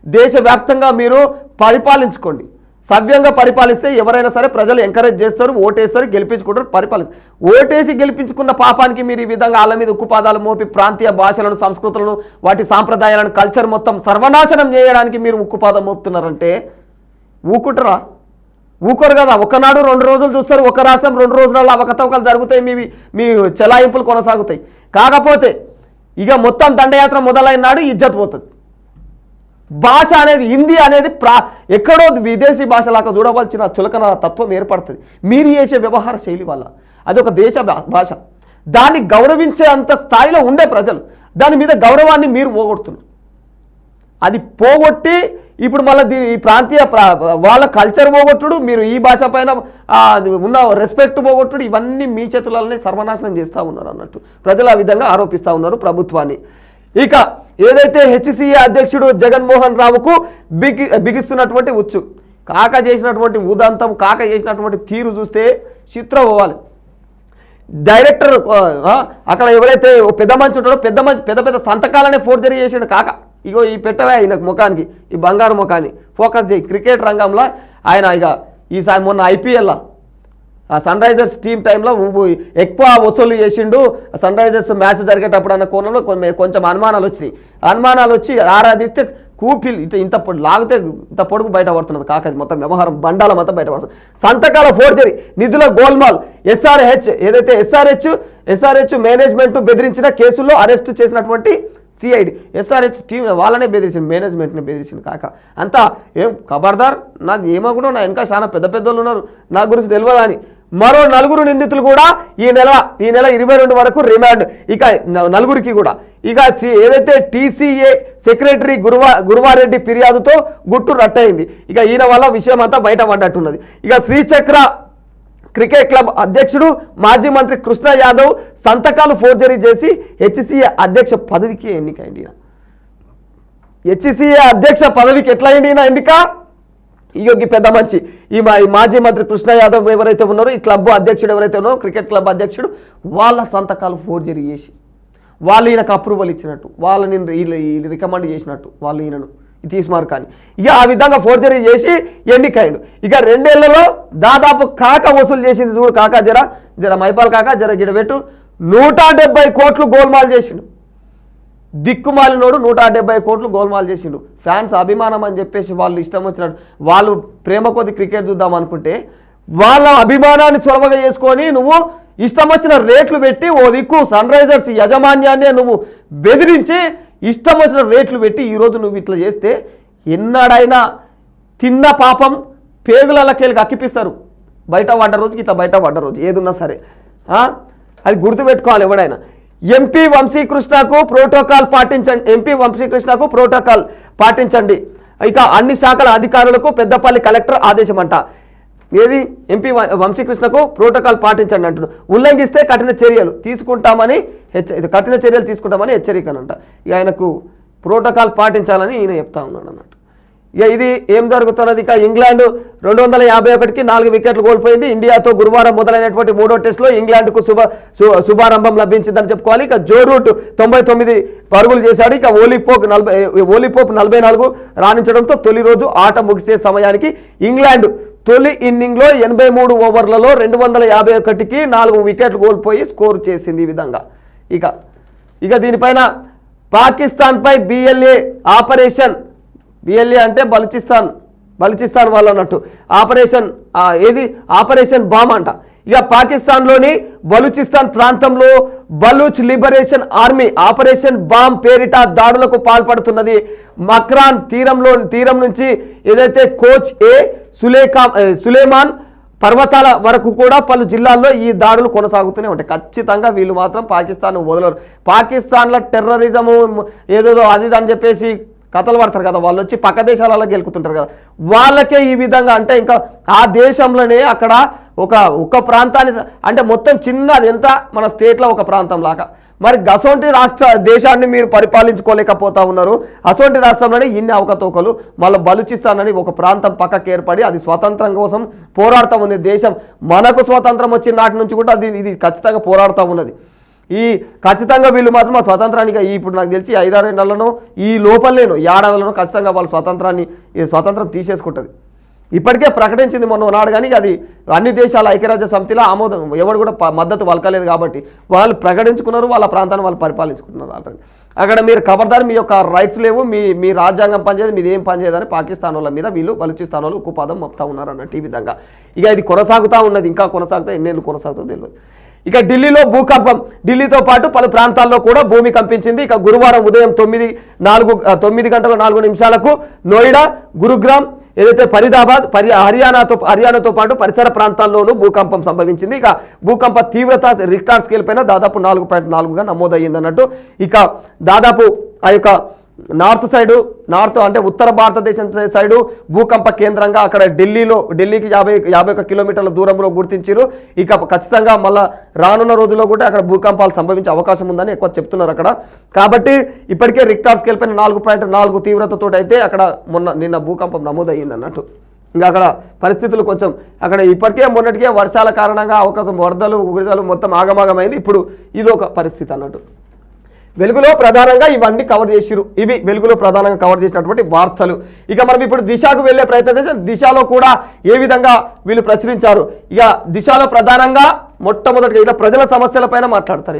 S1: దేశవ్యాప్తంగా మీరు పరిపాలించుకోండి. సవ్యంగా పరిపాలిస్తే ఎవరైనా సరే ప్రజలు ఎంకరేజ్ చేస్తారు, ఓటేస్తారు, గెలిపించుకుంటారు, పరిపాలిస్తారు. ఓటేసి గెలిపించుకున్న పాపానికి మీరు ఈ విధంగా వాళ్ళ మీద ఉక్కుపాదాలు మోపి ప్రాంతీయ భాషలను, సంస్కృతులను, వాటి సాంప్రదాయాలను, కల్చర్ మొత్తం సర్వనాశనం చేయడానికి మీరు ఉక్కుపాదం మోపుతున్నారంటే ఊకుంటారా? ఊకోరు కదా. ఒకనాడు 2 రోజులు చూస్తారు, ఒక రాష్ట్రం 2 రోజులలో అవకతవకలు జరుగుతాయి, మీ చెలాయింపులు కొనసాగుతాయి. కాకపోతే ఇక మొత్తం దండయాత్ర మొదలైన నాడు ఇజ్జత్ పోతుంది. భాష అనేది హిందీ అనేది ఎక్కడో విదేశీ భాషలాగా చూడవలసిన చులకన తత్వం ఏర్పడుతుంది మీరు చేసే వ్యవహార శైలి వల్ల. అది ఒక దేశ భాష, దాన్ని గౌరవించే అంత స్థాయిలో ఉండే ప్రజలు దాని మీద గౌరవాన్ని మీరు పోగొడుతున్నారు. అది పోగొట్టి ఇప్పుడు మళ్ళీ ఈ ప్రాంతీయ వాళ్ళ కల్చర్ పోగొట్టుడు, మీరు ఈ భాష పైన ఉన్న రెస్పెక్ట్ పోగొట్టుడు, ఇవన్నీ మీ చేతులనే సర్వనాశనం చేస్తూ ఉన్నారు అన్నట్టు ప్రజలు ఆ విధంగా ఆరోపిస్తూ ఉన్నారు ప్రభుత్వాన్ని. ఇక ఏదైతే హెచ్సిఏ అధ్యక్షుడు జగన్మోహన్ రావుకు బిగిస్తున్నటువంటి ఉచ్చు, కాక చేసినటువంటి ఉదంతం, కాక చేసినటువంటి తీరు చూస్తే చిత్రం పోవాలి. డైరెక్టర్ అక్కడ ఎవరైతే పెద్ద మంచి ఉంటాడో పెద్ద సంతకాలనే ఫోర్జరీ చేసాడు కాక. ఇగో ఈ పెట్టవే ఈయనకు ముఖానికి, ఈ బంగారు ముఖాన్ని ఫోకస్ చేయి. క్రికెట్ రంగంలో ఆయన ఇక ఈసారి మొన్న ఐపీఎల్లో సన్ రైజర్స్ టీమ్ టైంలో ఎక్కువ వసూలు చేసిండు, సన్ రైజర్స్ మ్యాచ్ జరిగేటప్పుడు అన్న కోణంలో కొంచెం అనుమానాలు వచ్చినాయి. అనుమానాలు వచ్చి ఆరాధిస్తే కూపిల్ ఇంత లాగితే ఇంత పొడుగు బయట పడుతున్నది కాకది మొత్తం వ్యవహారం బండాల మొత్తం బయట పడుతుంది. సంతకాల ఫోర్జరీ, నిధుల గోల్మాల్, ఏదైతే ఎస్ఆర్హెచ్ మేనేజ్మెంట్ బెదిరించిన కేసుల్లో అరెస్టు చేసినటువంటి సిఐడి ఎస్ఆర్హెచ్ టీం వాళ్ళనే బెదిరించింది, మేనేజ్మెంట్ని బెదిరించింది కాక. అంతా ఏం ఖబర్దార్, నాకు ఏమో కూడా నా ఇంకా చాలా పెద్ద ఉన్నారు, నా గురించి తెలియదా అని. మరో 4 నిందితులు కూడా ఈ నెల 22 వరకు రిమాండ్. ఇక 4కి కూడా ఇక ఏదైతే టీసీఏ సెక్రటరీ గురువారెడ్డి ఫిర్యాదుతో గుట్టు రట్టయింది. ఇక ఈయన వల్ల విషయం అంతా బయటపడ్డట్టున్నది. ఇక శ్రీచక్ర క్రికెట్ క్లబ్ అధ్యక్షుడు మాజీ మంత్రి కృష్ణ యాదవ్ సంతకాలు ఫోర్జరీ చేసి హెచ్సిఏ అధ్యక్ష పదవికి ఎన్నికైంది. హెచ్సిఏ అధ్యక్ష పదవికి ఎట్లా అయింది ఎన్నిక? ఈ పెద్ద మంచి ఈ మాజీ మంత్రి కృష్ణ యాదవ్ ఎవరైతే ఉన్నారో, ఈ క్లబ్ అధ్యక్షుడు ఎవరైతే ఉన్నారో, క్రికెట్ క్లబ్ అధ్యక్షుడు, వాళ్ళ సంతకాలు ఫోర్జరీ చేసి వాళ్ళు ఈయనకు అప్రూవల్ ఇచ్చినట్టు, వాళ్ళని రికమెండ్ చేసినట్టు వాళ్ళు ఈయనను తీసుమారు. కానీ ఇక ఆ విధంగా ఫోర్జరీ చేసి ఎన్నికైండు. ఇక 2 ఏళ్లలో దాదాపు కాక వసూలు చేసింది చూడు కాక, జర మైపాల్ కాక జర గిడబెట్టు 170 కోట్లు గోల్మాల్ చేసిండు. దిక్కుమాలినోడు 170 కోట్లు గోల్మాల్ చేసిండు. ఫ్యాన్స్ అభిమానం అని చెప్పేసి వాళ్ళు ఇష్టం వచ్చినట్టు వాళ్ళు ప్రేమ కొద్ది క్రికెట్ చూద్దాం అనుకుంటే వాళ్ళ అభిమానాన్ని చొరవగా చేసుకొని నువ్వు ఇష్టం వచ్చిన రేట్లు పెట్టి ఓ దిక్కు సన్ రైజర్స్ యాజమాన్యాన్ని నువ్వు బెదిరించి ఇష్టం వచ్చిన రేట్లు పెట్టి ఈరోజు నువ్వు ఇట్లా చేస్తే ఎన్నడైనా తిన్న పాపం పేగులకెళ్ళి అక్కిపిస్తారు. బయట పడ్డ రోజుకి ఇట్లా బయట పడ్డ రోజు ఏదున్నా సరే అది గుర్తుపెట్టుకోవాలి ఎవడైనా. ఎంపీ వంశీకృష్ణకు ప్రోటోకాల్ పాటించండి. ఇక అన్ని శాఖల అధికారులకు పెద్దపల్లి కలెక్టర్ ఆదేశమంట. ఏది ఎంపీ వంశీకృష్ణకు ప్రోటోకాల్ పాటించండి అంటున్నాడు. ఉల్లంఘిస్తే కఠిన చర్యలు తీసుకుంటామని హెచ్చరికనంట. ఇక ఆయనకు ప్రోటోకాల్ పాటించాలని ఈయన చెప్తా ఉన్నాడు అన్నట్టు. ఇక ఇది ఏం జరుగుతున్నది? ఇక ఇంగ్లాండ్ 251కి 4 వికెట్లు కోల్పోయింది. ఇండియాతో గురువారం మొదలైనటువంటి 3వ టెస్టులో ఇంగ్లాండ్కు శుభారంభం లభించిందని చెప్పుకోవాలి. ఇక జో రూట్ 99 పరుగులు చేశాడు. ఇక ఓలీపోప్ 44 రాణించడంతో తొలి రోజు ఆట ముగిసే సమయానికి ఇంగ్లాండ్ తొలి ఇన్నింగ్లో 83 ఓవర్లలో 251కి 4 వికెట్లు కోల్పోయి స్కోర్ చేసింది. ఈ విధంగా ఇక దీనిపైన పాకిస్తాన్పై బిఎల్ఏ ఆపరేషన్, బిఎల్ఏ అంటే బలూచిస్తాన్ వాళ్ళు అన్నట్టు, ఆపరేషన్ బాంబ్ అంట. ఇక పాకిస్తాన్లోని బలూచిస్తాన్ ప్రాంతంలో Baloch liberation army operation bomb పేరిట దాడులకు పాల్పడుతున్నది. మక్రాన్ తీరం నుంచి ఏదైతే కోచ్ సులేమాన్ పర్వతాల వరకు కూడా పలు జిల్లాల్లో ఈ దాడులు కొనసాగుతూనే ఉంటాయి. ఖచ్చితంగా వీళ్ళు మాత్రం పాకిస్తాన్ వదలరు. పాకిస్తాన్లో టెర్రరిజము ఏదేదో అది అని చెప్పేసి కథలు పడతారు కదా, వాళ్ళు వచ్చి పక్క దేశాలలో గెలుకుతుంటారు కదా, వాళ్ళకే ఈ విధంగా అంటే ఇంకా ఆ దేశంలోనే అక్కడ ఒక ప్రాంతాన్ని అంటే మొత్తం చిన్నది ఎంత మన స్టేట్లో ఒక ప్రాంతం లాగా మరి అసొంటి దేశాన్ని మీరు పరిపాలించుకోలేకపోతా ఉన్నారు. అసొంటి రాష్ట్రంలోనే ఇన్ని అవకతవకలు. మళ్ళీ బలూచిస్తానని ఒక ప్రాంతం పక్కకు ఏర్పడి అది స్వాతంత్రం కోసం పోరాడుతూ ఉంది దేశం. మనకు స్వాతంత్రం వచ్చిన నాటి నుంచి కూడా ఇది ఖచ్చితంగా పోరాడుతూ ఉన్నది. ఈ ఖచ్చితంగా వీళ్ళు మాత్రం ఆ స్వాతంత్రానికి ఇప్పుడు నాకు తెలిసి 5-6 నెలలను ఈ లోపలేను ఏడాదిలను ఖచ్చితంగా వాళ్ళ స్వాతంత్రం తీసేసుకుంటుంది. ఇప్పటికే ప్రకటించింది మొన్న నాడు, కానీ అది అన్ని దేశాల ఐక్యరాజ్య సమితిలో ఆమోదం ఎవరు కూడా మద్దతు వలకలేదు కాబట్టి వాళ్ళు ప్రకటించుకున్నారు, వాళ్ళ ప్రాంతాన్ని వాళ్ళు పరిపాలించుకుంటున్నారు. అక్కడ మీరు ఖబర్దార్ మీ యొక్క రైట్స్ లేవు, మీ రాజ్యాంగం పనిచేయదు, మీది ఏం పనిచేయదని పాకిస్తాన్ వాళ్ళ మీద వీళ్ళు బలూచిస్తాన్ వాళ్ళు ఉక్కుపాదం మోపుతా ఉన్నారు అన్నట్టు ఈ విధంగా. ఇక ఇది కొనసాగుతూ ఉన్నది, ఇంకా కొనసాగుతా ఎన్నేళ్ళు కొనసాగుతుందో తెలియదు. ఇక ఢిల్లీలో భూకంపం. ఢిల్లీతో పాటు పలు ప్రాంతాల్లో కూడా భూమి కంపించింది. ఇక గురువారం ఉదయం 9:04 నోయిడా, గురుగ్రామ్, ఏదైతే ఫరీదాబాద్, హర్యానాతో పాటు పరిసర ప్రాంతాల్లోనూ భూకంపం సంభవించింది. ఇక భూకంప తీవ్రత రిక్టార్ స్కేల్ పైన దాదాపు 4.4గా నమోదయ్యింది అన్నట్టు. ఇక దాదాపు ఆ యొక్క నార్త్ అంటే ఉత్తర భారతదేశం సైడు భూకంప కేంద్రంగా అక్కడ ఢిల్లీకి 51 కిలోమీటర్ల దూరంలో గుర్తించారు. ఇక ఖచ్చితంగా మళ్ళీ రానున్న రోజుల్లో కూడా అక్కడ భూకంపాలు సంభవించే అవకాశం ఉందని ఎక్కువ చెప్తున్నారు అక్కడ. కాబట్టి ఇప్పటికే రిక్టార్ స్కేల్ పైన 4.4 తీవ్రతతో అయితే అక్కడ నిన్న భూకంపం నమోదయ్యింది అన్నట్టు. ఇంకా అక్కడ పరిస్థితులు కొంచెం అక్కడ ఇప్పటికే మొన్నటికే వర్షాల కారణంగా వరదలు మొత్తం ఆగమాగమైంది. ఇప్పుడు ఇదొక పరిస్థితి అన్నట్టు. వెలుగులో ప్రధానంగా ఇవన్నీ కవర్ చేసిరు. ఇవి వెలుగులో ప్రధానంగా కవర్ చేసినటువంటి వార్తలు. ఇక మనం ఇప్పుడు దిశకు వెళ్ళే ప్రయత్నం చేసి దిశలో కూడా ఏ విధంగా వీళ్ళు ప్రచురించారు. ఇక దిశలో ప్రధానంగా మొట్టమొదటిగా ఇలా ప్రజల సమస్యలపైన మాట్లాడతారు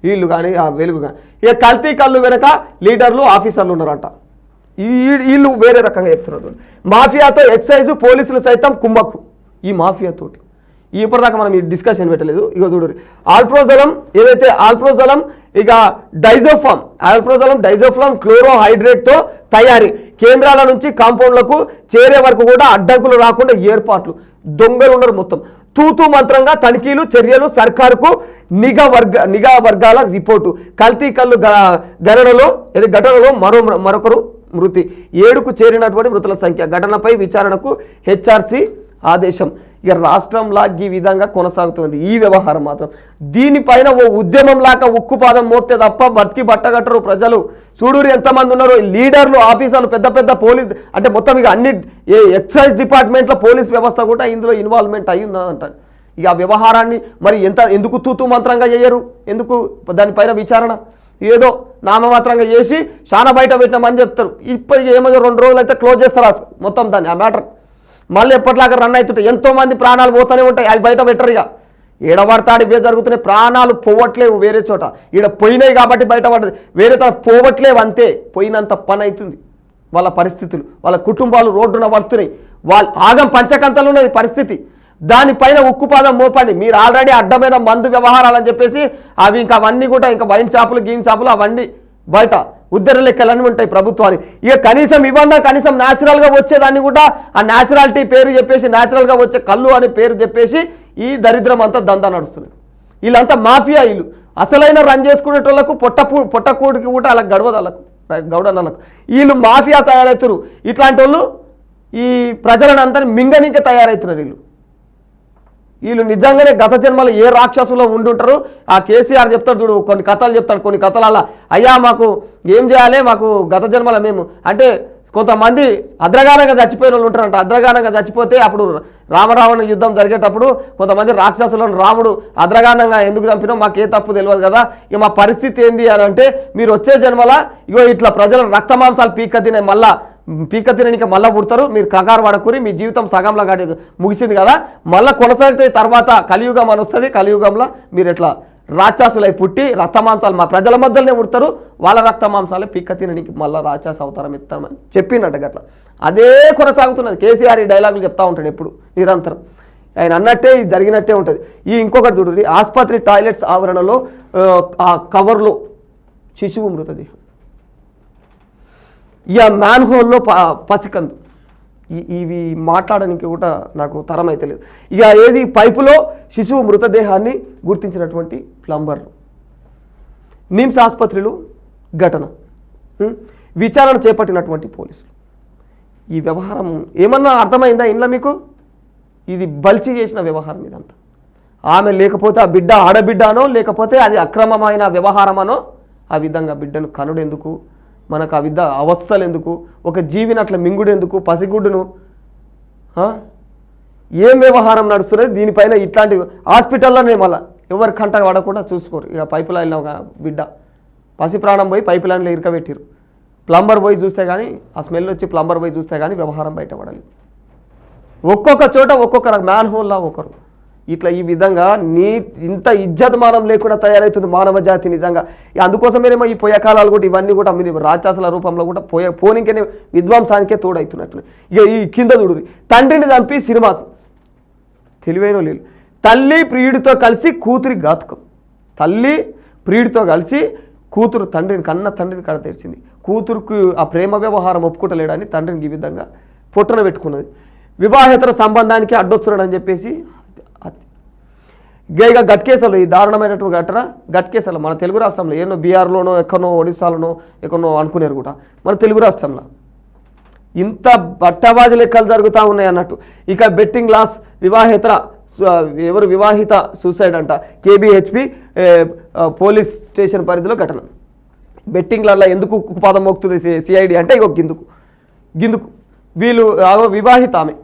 S1: వీళ్ళు కానీ ఆ వెలుగు కానీ. ఇక కల్తీ కళ్ళు వెనక లీడర్లు ఆఫీసర్లు ఉన్నారంట. వీళ్ళు వేరే రకంగా చెప్తున్నారు. మాఫియాతో ఎక్సైజ్ పోలీసులు సైతం కుమ్మక్కు. ఈ మాఫియాతోటి ఇప్పటిదాకా మనం ఈ డిస్కషన్ పెట్టలేదు. ఇక చూడరు ఆల్ప్రోజలం ఇక డైజోఫామ్ క్లోరోహైడ్రేట్తో తయారీ. కేంద్రాల నుంచి కాంపౌండ్లకు చేరే వరకు కూడా అడ్డంకులు రాకుండా ఏర్పాట్లు. దొంగలు ఉన్నారు మొత్తం. తూతూ మంత్రంగా తనిఖీలు చర్యలు. సర్కారుకు నిఘా వర్గాల రిపోర్టు. కల్తీ కళ్ళు ఘటనలో మరొకరు మృతి. 7కు చేరినటువంటి మృతుల సంఖ్య. ఘటనపై విచారణకు హెచ్ఆర్సీ ఆదేశం. ఇక రాష్ట్రంలా ఈ విధంగా కొనసాగుతుంది ఈ వ్యవహారం మాత్రం. దీనిపైన ఓ ఉద్యమం లాగా ఉక్కుపాదం మోపితే తప్ప బతికి బట్టగట్టరు ప్రజలు. చూడూరు ఎంతమంది ఉన్నారో లీడర్లు, ఆఫీసర్లు, పెద్ద పోలీస్ అంటే మొత్తం ఇక అన్ని ఎక్సైజ్ డిపార్ట్మెంట్లో పోలీస్ వ్యవస్థ కూడా ఇందులో ఇన్వాల్వ్మెంట్ అయి ఉన్నదంట. ఇక ఆ వ్యవహారాన్ని మరి ఎందుకు తూతూ మంత్రంగా చేయరు? ఎందుకు దానిపైన విచారణ ఏదో నామమాత్రంగా చేసి చాలా బయట పెట్టినామని చెప్తారు. ఇప్పటికి ఏమో 2 రోజులు అయితే క్లోజ్ చేస్తారు మొత్తం దాన్ని ఆ మ్యాటర్. మళ్ళీ ఎప్పటిలాగా రన్ అవుతుంటాయి. ఎంతోమంది ప్రాణాలు పోతూనే ఉంటాయి. అవి బయట పెట్టరు. ఇక ఏడబడతాడు ఇవే జరుగుతున్నాయి. ప్రాణాలు పోవట్లేవు వేరే చోట. ఈడ పోయినాయి కాబట్టి బయట పడ్డది. వేరే తన పోవట్లేవు అంతే. పోయినంత పని అవుతుంది. వాళ్ళ పరిస్థితులు, వాళ్ళ కుటుంబాలు రోడ్డున పడుతున్నాయి. ఆగం పంచకంతలు ఉన్నది పరిస్థితి. దానిపైన ఉక్కుపాదం మోపండి. మీరు ఆల్రెడీ అడ్డమైన మందు వ్యవహారాలు అని చెప్పేసి అవి ఇంకా అవన్నీ కూడా ఇంకా వైన్ షాపులు గీన్ షాపులు అవన్నీ బయట ఉద్దర లెక్కలన్నీ ఉంటాయి ప్రభుత్వానికి. ఇక కనీసం ఇవన్నా కనీసం న్యాచురల్గా వచ్చేదాన్ని కూడా ఆ న్యాచురాలిటీ పేరు చెప్పేసి న్యాచురల్గా వచ్చే కళ్ళు అని పేరు చెప్పేసి ఈ దరిద్రం అంతా దందా నడుస్తుంది. వీళ్ళంతా మాఫియా. వీళ్ళు అసలైన రన్ చేసుకునేటోళ్ళకు పొట్టకూడికి కూడా అలా గడవదలకు గౌడనలకు వీళ్ళు మాఫియా తయారవుతారు. ఇట్లాంటి వాళ్ళు ఈ ప్రజలను అంతా మింగనికే తయారవుతున్నారు. వీళ్ళు నిజంగానే గత జన్మలో ఏ రాక్షసులో ఉండుంటారు. ఆ కేసీఆర్ చెప్తాడు చూడు, కొన్ని కథలు చెప్తాడు. కొన్ని కథలలో అయ్యా మాకు ఏం చేయాలి, మాకు గత జన్మలో మేము అంటే కొంతమంది అద్రగానంగా చచ్చిపోయిన వాళ్ళు ఉంటారంట. అద్రగానంగా చచ్చిపోతే అప్పుడు రామరావణ యుద్ధం జరిగేటప్పుడు కొంతమంది రాక్షసులను రాముడు అద్రగానంగా ఎందుకు చంపినా మాకు ఏ తప్పు తెలియదు కదా. ఇక మా పరిస్థితి ఏంది అని అంటే మీరు వచ్చే జన్మల ఇగో ఇట్లా ప్రజల రక్త మాంసాలు పీక తినడానికి మళ్ళీ పుడతారు. మీరు కంగారు పడకూరి. మీ జీవితం సగంలో ముగిసింది కదా, మళ్ళీ కొనసాగితే తర్వాత కలియుగం అని వస్తుంది. కలియుగంలో మీరు ఎట్లా రాక్షసులై పుట్టి రక్తమాంసాలు మా ప్రజల మధ్యలోనే పుడతారు. వాళ్ళ రక్త మాంసాలే పీక్క తినడానికి మళ్ళీ రాక్షస అవతారం ఇస్తామని చెప్పినట్టు అట్లా అదే కొనసాగుతున్నది. కేసీఆర్ ఈ డైలాగులు చెప్తా ఉంటాడు ఎప్పుడు నిరంతరం. ఆయన అన్నట్టే ఇది జరిగినట్టే ఉంటుంది. ఈ ఇంకొకటి చూడండి, ఆసుపత్రి టాయిలెట్స్ ఆవరణలో ఆ కవర్లో శిశువు మృతదేహం, ఇక మ్యాన్ హోల్లో పసికందు. ఇవి మాట్లాడడానికి కూడా నాకు తరం అయితే లేదు. ఇక ఏది పైపులో శిశువు మృతదేహాన్ని గుర్తించినటువంటి ప్లంబర్లు. నిమ్స్ ఆసుపత్రిలో ఘటన, విచారణ చేపట్టినటువంటి పోలీసులు. ఈ వ్యవహారం ఏమన్నా అర్థమైందా ఇంట్లో మీకు? ఇది బల్చి చేసిన వ్యవహారం ఇదంతా. ఆమె లేకపోతే ఆ బిడ్డ ఆడబిడ్డనో, లేకపోతే అది అక్రమమైన వ్యవహారమనో, ఆ విధంగా బిడ్డను కనుడెందుకు, మనకు ఆ విధ అవస్థలు ఎందుకు, ఒక జీవిని అట్లా మింగుడెందుకు, పసిగుడ్డును ఏం వ్యవహారం నడుస్తున్నది దీనిపైన? ఇట్లాంటి హాస్పిటల్లోనే మళ్ళీ ఎవరి కంట పడకుండా చూసుకోరు. ఇక పైపు లైన్లో ఒక బిడ్డ పసి ప్రాణం పోయి పైపు లైన్లో ఇరకబెట్టిరు. ప్లంబర్ పోయి చూస్తే కానీ, ఆ స్మెల్ వచ్చి ప్లంబర్ పోయి చూస్తే కానీ వ్యవహారం బయటపడాలి. ఒక్కొక్క చోట ఒక్కొక్క మ్యాన్ హోల్లా ఒకరు. ఇట్లా ఈ విధంగా ఇంత ఇజ్జతమానం లేకుండా తయారవుతుంది మానవ జాతి నిజంగా. అందుకోసమేనేమో ఈ పొయ్యకాలాలు కూడా ఇవన్నీ కూడా మీరు రాక్షసుల రూపంలో కూడా పోనీకనే విధ్వంసానికే తోడవుతున్నట్లు. ఇక ఈ కింద చూడు, తండ్రిని చంపి సినిమాకు తెలివైన లేదు. తల్లి ప్రియుడితో కలిసి కూతురి ఘాతుకం. తల్లి ప్రియుడితో కలిసి కూతురు కన్న తండ్రిని కడ తెరిచింది. కూతురుకు ఆ ప్రేమ వ్యవహారం ఒప్పుకుంటలేడని తండ్రిని ఈ విధంగా పొట్టన పెట్టుకున్నది. వివాహేతర సంబంధానికి అడ్డొస్తున్నాడని చెప్పేసి ఇక గట్కేసలు ఈ దారుణమైనటువంటి ఘటన గట్కేసలు మన తెలుగు రాష్ట్రంలో ఏమో బీహార్లోనో ఎక్కడనో ఒడిశాలోనో ఎక్కడనో అనుకునేరు కూడా మన తెలుగు రాష్ట్రంలో ఇంత బట్టబాజీ లెక్కలు జరుగుతూ ఉన్నాయి అన్నట్టు. ఇక బెట్టింగ్ లాస్ వివాహేతర వివాహిత సూసైడ్ అంట. కేబిహెచ్పి పోలీస్ స్టేషన్ పరిధిలో ఘటన. బెట్టింగ్లలో ఎందుకు కుపాదం మోగుతుంది సిఐడి అంటే ఇక గిందుకు వీళ్ళు వివాహిత ఆమె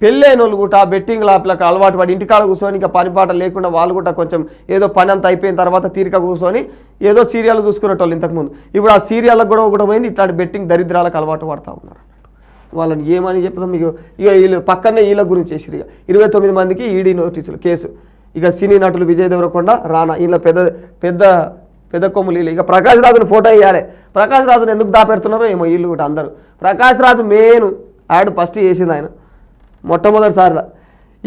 S1: పెళ్ళైన వాళ్ళు కూడా బెట్టింగ్ లాప్లకు అలవాటు పడి ఇంటికాడ కూర్చొని ఇంకా పనిపాట లేకుండా వాళ్ళు కూడా కొంచెం ఏదో పని అంతా అయిపోయిన తర్వాత తీరిక కూర్చొని ఏదో సీరియల్ చూసుకునేటోళ్ళు ఇంతకుముందు. ఇప్పుడు ఆ సీరియళ్ళకు కూడా పోయింది. ఇట్లాంటి బెట్టింగ్ దరిద్రాలకు అలవాటు పడుతూ ఉన్నారు. వాళ్ళని ఏమని చెప్తాం మీకు? ఇక వీళ్ళు పక్కనే వీళ్ళ గురించి చేసిరు. ఇక 29 మందికి ఈడీ నోటీసులు కేసు. ఇక సినీ నటులు విజయ్ దేవరకొండ, రానా వీళ్ళ పెద్ద కొమ్ములు వీళ్ళు. ఇక ప్రకాష్ రాజును ఫోటో వేయాలి. ప్రకాష్ రాజును ఎందుకు దాపెడుతున్నారో ఏమో వీళ్ళు కూడా అందరూ. ప్రకాష్ రాజు మెయిన్ యాడ్ ఫస్ట్ చేసింది ఆయన మొట్టమొదటిసారిగా.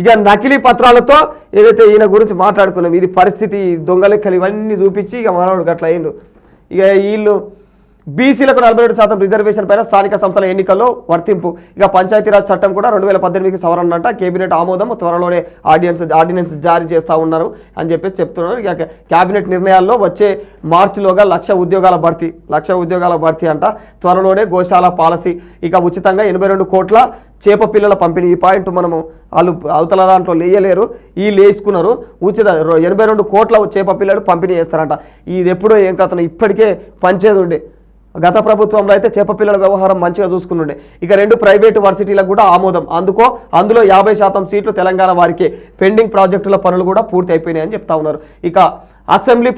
S1: ఇక నకిలీ పత్రాలతో ఏదైతే ఈయన గురించి మాట్లాడుకున్నాం, ఇది పరిస్థితి దొంగ లెక్కలు ఇవన్నీ చూపించి ఇక మనవాడు అట్లా అయిండు. ఇక వీళ్ళు బీసీలకు 47% రిజర్వేషన్ పైన స్థానిక సంస్థల ఎన్నికల్లో వర్తింపు. ఇక పంచాయతీరాజ్ చట్టం కూడా 2018కి సవరణ అంట. కేబినెట్ ఆమోదం, త్వరలోనే ఆర్డినెన్స్ జారీ చేస్తూ ఉన్నారు అని చెప్పేసి చెప్తున్నారు. ఇక కేబినెట్ నిర్ణయాల్లో వచ్చే మార్చిలోగా 1,00,000 ఉద్యోగాల భర్తీ అంట. త్వరలోనే గోశాల పాలసీ. ఇక ఉచితంగా 82 కోట్ల చేప పిల్లల పంపిణీ. ఈ పాయింట్ మనము వాళ్ళు అవతల దాంట్లో లేయలేరు, ఈ లేసుకున్నారు. ఉచిత 82 కోట్ల చేప పిల్లలు పంపిణీ చేస్తారంట. ఇది ఎప్పుడో ఏం కథను ఇప్పటికే పంచేది ఉండే. గత ప్రభుత్వంలో అయితే చేప పిల్లల వ్యవహారం మంచిగా చూసుకుని. ఇక 2 ప్రైవేటు వర్సిటీలకు కూడా ఆమోదం. అందులో 50% సీట్లు తెలంగాణ వారికే. పెండింగ్ ప్రాజెక్టుల పనులు కూడా పూర్తి అయిపోయినాయని చెప్తా ఉన్నారు. ఇక అసెంబ్లీ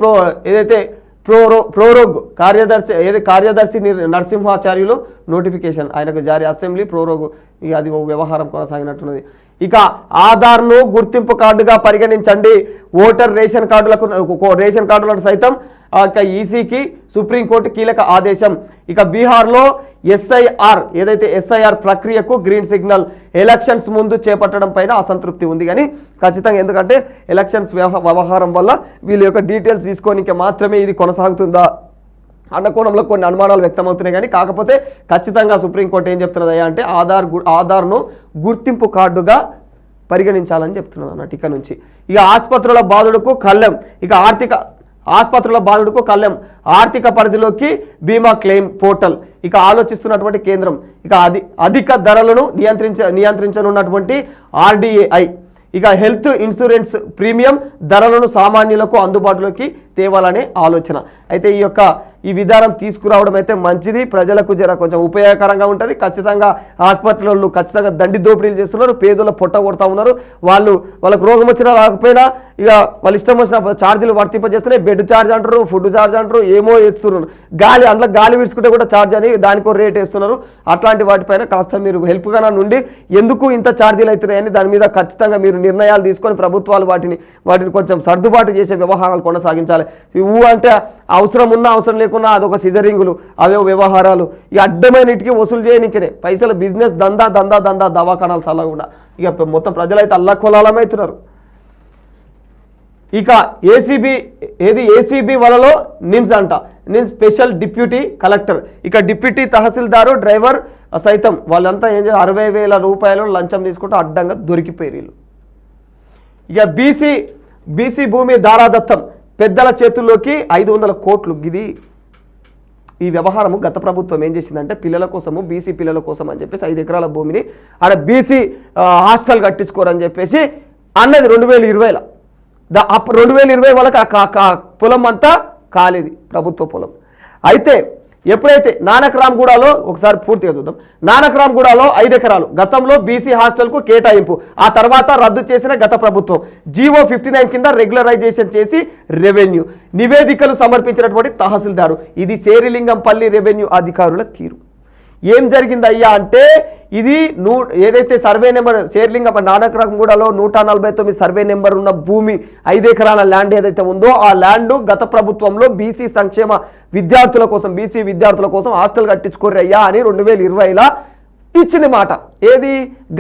S1: ఏదైతే ప్రోరోగ్ కార్యదర్శి నరసింహాచార్యులు నోటిఫికేషన్ ఆయనకు జారీ. అసెంబ్లీ ప్రోరోగ్ ఇక అది వ్యవహారం కొనసాగినట్టున్నది. ఇక ఆధార్ను గుర్తింపు కార్డుగా పరిగణించండి. ఓటర్ రేషన్ కార్డులకు సైతం ఈసీకి సుప్రీంకోర్టు కీలక ఆదేశం. ఇక బీహార్లో ఎస్ఐఆర్ ప్రక్రియకు గ్రీన్ సిగ్నల్. ఎలక్షన్స్ ముందు చేపట్టడం పైన అసంతృప్తి ఉంది కానీ ఖచ్చితంగా, ఎందుకంటే ఎలక్షన్స్ వ్యవహారం వల్ల వీళ్ళ యొక్క డీటెయిల్స్ తీసుకోనికి మాత్రమే ఇది కొనసాగుతుందా అన్న కోణంలో కొన్ని అనుమానాలు వ్యక్తమవుతున్నాయి. కానీ కాకపోతే ఖచ్చితంగా సుప్రీంకోర్టు ఏం చెప్తున్నదయ్యా అంటే ఆధార్ను గుర్తింపు కార్డుగా పరిగణించాలని చెప్తున్నది అన్నట్టు. ఇక నుంచి ఇక ఆసుపత్రుల బాధుడుకు కళ్ళెం. ఇక ఆర్థిక పరిధిలోకి బీమా క్లెయిమ్ పోర్టల్. ఇక ఆలోచిస్తున్నటువంటి కేంద్రం. ఇక అధిక ధరలను నియంత్రించనున్నటువంటి ఆర్డీఏఐ. ఇక హెల్త్ ఇన్సూరెన్స్ ప్రీమియం ధరలను సామాన్యులకు అందుబాటులోకి తేవాలనే ఆలోచన. అయితే ఈ విధానం తీసుకురావడం అయితే మంచిది, ప్రజలకు కొంచెం ఉపయోగకరంగా ఉంటుంది. ఖచ్చితంగా హాస్పిటల్లో ఖచ్చితంగా దండి దోపిడీలు చేస్తున్నారు, పేదల పొట్ట కొడతా ఉన్నారు. వాళ్ళకు రోగం వచ్చినా రాకపోయినా ఇక వాళ్ళ ఇష్టం వచ్చిన ఛార్జీలు వర్తింపజేస్తున్నాయి. బెడ్ ఛార్జ్ అంటారు, ఫుడ్ ఛార్జ్ అంటారు, ఏమో వేస్తున్నారు. అందులో గాలి విడుచుకుంటే కూడా ఛార్జ్ అని దానికో రేట్ వేస్తున్నారు. అట్లాంటి వాటిపైన కాస్త మీరు హెల్ప్గా నుండి ఎందుకు ఇంత ఛార్జీలు అవుతున్నాయని దాని మీద ఖచ్చితంగా మీరు నిర్ణయాలు తీసుకొని ప్రభుత్వాలు వాటిని కొంచెం సర్దుబాటు చేసే వ్యవహారాలు కొనసాగించాలి. అంటే అవసరం ఉన్నా అవసరం లేకుండా పెట్టుకున్నా అదొక సిజరింగులు, అవే వ్యవహారాలు, ఈ అడ్డమైనటికి వసూలు చేయనికనే పైసలు, బిజినెస్ దందా దందా దందా దవాఖానాలు సలగుండా ఇక మొత్తం ప్రజలైతే అల్లకొలాలమవుతున్నారు. ఇక ఏసీబీ వలలో నిమ్స్ అంట, నిమ్స్ స్పెషల్ డిప్యూటీ కలెక్టర్, ఇక డిప్యూటీ తహసీల్దారు డ్రైవర్ సైతం వాళ్ళంతా ఏం చేయాలి 60,000 రూపాయలు లంచం తీసుకుంటూ అడ్డంగా దొరికిపోయారు. ఇక బీసీ భూమి దారాదత్తం పెద్దల చేతుల్లోకి 500 కోట్లు. ఇది ఈ వ్యవహారము గత ప్రభుత్వం ఏం చేసిందంటే పిల్లల కోసము, బీసీ పిల్లల కోసం అని చెప్పేసి 5 ఎకరాల భూమిని ఆడ బీసీ హాస్టల్ కట్టించుకోరని చెప్పేసి అన్నది 2020లో. అప్పుడు 2020 వాళ్ళకి పొలం అంతా కాలేదు, ప్రభుత్వ పొలం. అయితే ఎప్పుడైతే నానక్రామ్గూడలో ఒకసారి పూర్తిగా చూద్దాం. నానక్రామ్గూడలో 5 ఎకరాలు గతంలో బీసీ హాస్టల్కు కేటాయింపు, ఆ తర్వాత రద్దు చేసిన గత ప్రభుత్వం. జీవో 59 కింద రెగ్యులరైజేషన్ చేసి రెవెన్యూ నివేదికలు సమర్పించినటువంటి తహసీల్దారు. ఇది శేరిలింగంపల్లి రెవెన్యూ అధికారుల తీరు. ఏం జరిగిందయ్యా అంటే ఇది ఏదైతే సర్వే నెంబర్ శేరిలింగం నానక్రామ్గూడలో 149 సర్వే నెంబర్ ఉన్న భూమి 5 ఎకరాల ల్యాండ్ ఏదైతే ఉందో ఆ ల్యాండ్ గత ప్రభుత్వంలో బీసీ సంక్షేమ విద్యార్థుల కోసం, బీసీ విద్యార్థుల కోసం హాస్టల్ కట్టించుకోరయ్యా అని 2020లో ఇచ్చింది మాట. ఏది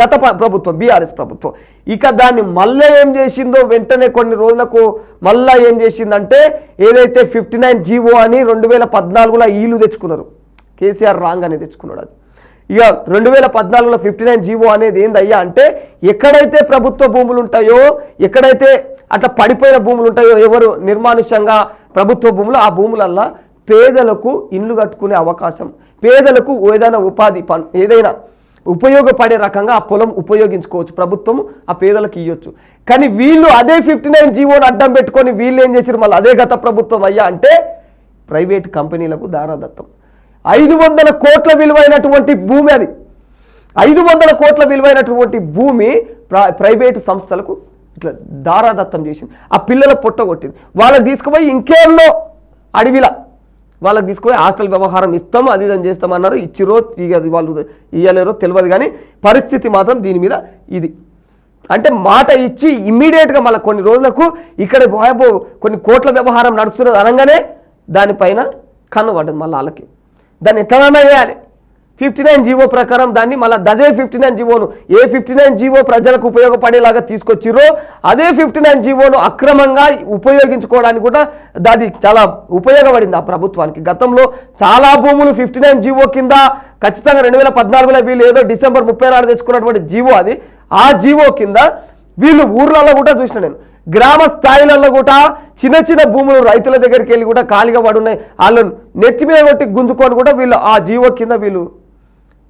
S1: గత ప్రభుత్వం, బీఆర్ఎస్ ప్రభుత్వం. ఇక దాన్ని మళ్ళీ ఏం చేసిందో వెంటనే కొన్ని రోజులకు మళ్ళీ ఏం చేసిందంటే ఏదైతే 59 జీవో అని 2014లో ఈలు తెచ్చుకున్నారు, కేసీఆర్ రాంగ్ అనేది తెచ్చుకున్నాడు. అది ఇక 2014లో 59 జీవో అనేది ఏందయ్యా అంటే ఎక్కడైతే ప్రభుత్వ భూములు ఉంటాయో, ఎక్కడైతే అట్లా పడిపోయిన భూములు ఉంటాయో, ఎవరు నిర్మానుష్యంగా ప్రభుత్వ భూములు, ఆ భూములల్లో పేదలకు ఇల్లు కట్టుకునే అవకాశం, పేదలకు ఏదైనా ఉపాధి ఏదైనా ఉపయోగపడే రకంగా ఆ పొలం ఉపయోగించుకోవచ్చు, ప్రభుత్వం ఆ పేదలకు ఇవ్వచ్చు. కానీ వీళ్ళు అదే 59 జీవోని అడ్డం పెట్టుకొని వీళ్ళు ఏం చేశారు, మళ్ళీ అదే గత ప్రభుత్వం అయ్యా అంటే ప్రైవేట్ కంపెనీలకు దారాదత్తం. 500 కోట్ల విలువైనటువంటి భూమి, అది 500 కోట్ల విలువైనటువంటి భూమి ప్రైవేటు సంస్థలకు ఇట్లా దారాదత్తం చేసింది. ఆ పిల్లల పొట్టగొట్టింది. వాళ్ళకి తీసుకుపోయి ఇంకేమో అడవిలా వాళ్ళకి తీసుకుపోయి హాస్టల్ వ్యవహారం ఇస్తాము, అది ఇదని చేస్తామన్నారు. ఇచ్చిరో వాళ్ళు ఇయ్యలేరో తెలియదు, కానీ పరిస్థితి మాత్రం దీని మీద ఇది. అంటే మాట ఇచ్చి ఇమ్మీడియట్గా మళ్ళీ కొన్ని రోజులకు ఇక్కడ కొన్ని కోట్ల వ్యవహారం నడుస్తున్నది అనగానే దానిపైన కన్ను పడ్డది మళ్ళీ వాళ్ళకి. దాన్ని ఎట్లనైనా వేయాలి 59 జీవో ప్రకారం దాన్ని మళ్ళీ అదే 59 జీవోను ఏ 59 జీవో ప్రజలకు ఉపయోగపడేలాగా తీసుకొచ్చిరో అదే 59 జీవోను అక్రమంగా ఉపయోగించుకోవడానికి కూడా అది చాలా ఉపయోగపడింది ఆ ప్రభుత్వానికి. గతంలో చాలా భూములు 59 జీవో కింద ఖచ్చితంగా 2014లో వీళ్ళు ఏదో డిసెంబర్ 30 తెచ్చుకున్నటువంటి జీవో అది. ఆ జీవో కింద వీళ్ళు ఊర్లలో కూడా చూసిన నేను గ్రామ స్థాయిలలో కూడా చిన్న భూములు రైతుల దగ్గరికి వెళ్ళి కూడా ఖాళీగా పడున్నాయి, వాళ్ళను నెత్తి మీద కొట్టి గుంజుకొని కూడా వీళ్ళు ఆ జీవో కింద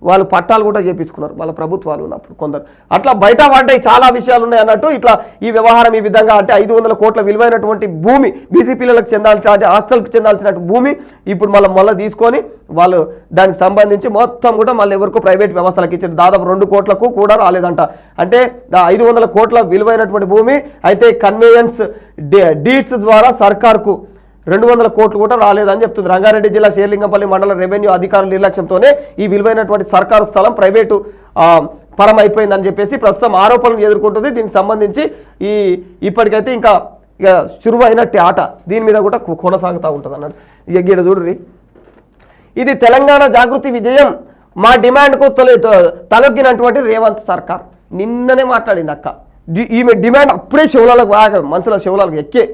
S1: వాళ్ళు పట్టాలు కూడా చేపించుకున్నారు వాళ్ళ ప్రభుత్వాలు ఉన్నప్పుడు కొందరు. అట్లా బయట పడ్డాయి చాలా విషయాలు ఉన్నాయి అన్నట్టు. ఇట్లా ఈ వ్యవహారం ఈ విధంగా అంటే 500 కోట్ల విలువైనటువంటి భూమి బీసీ పిల్లలకు చెందాల్సిన హాస్టల్కి చెందాల్సినట్టు భూమి ఇప్పుడు మళ్ళీ తీసుకొని వాళ్ళు దానికి సంబంధించి మొత్తం కూడా మళ్ళీ ఎవరికో ప్రైవేట్ వ్యవస్థలకు ఇచ్చారు. దాదాపు 2 కోట్లకు కూడా రాలేదంట. అంటే 500 కోట్ల విలువైనటువంటి భూమి అయితే కన్వేయన్స్ డీడ్స్ ద్వారా సర్కార్కు 200 కోట్లు కూడా రాలేదని చెప్తుంది. రంగారెడ్డి జిల్లా శేర్లింగంపల్లి మండల రెవెన్యూ అధికారుల నిర్లక్ష్యంతోనే ఈ విలువైనటువంటి సర్కారు స్థలం ప్రైవేటు పరం అయిపోయిందని చెప్పేసి ప్రస్తుతం ఆరోపణలు ఎదుర్కొంటుంది. దీనికి సంబంధించి ఇప్పటికైతే ఇంకా శురువైనట్టు ఆట దీని మీద కూడా కొనసాగుతూ ఉంటుంది అన్నట్టు. ఇక గీడ చూడ్రి, ఇది తెలంగాణ జాగృతి విజయం, మా డిమాండ్కు తలొగ్గినటువంటి రేవంత్ సర్కార్. నిన్ననే మాట్లాడింది అక్క. ఈమె డిమాండ్ అప్పుడే శివలాలకు బాగా మనసులో శివలాలకు ఎక్కే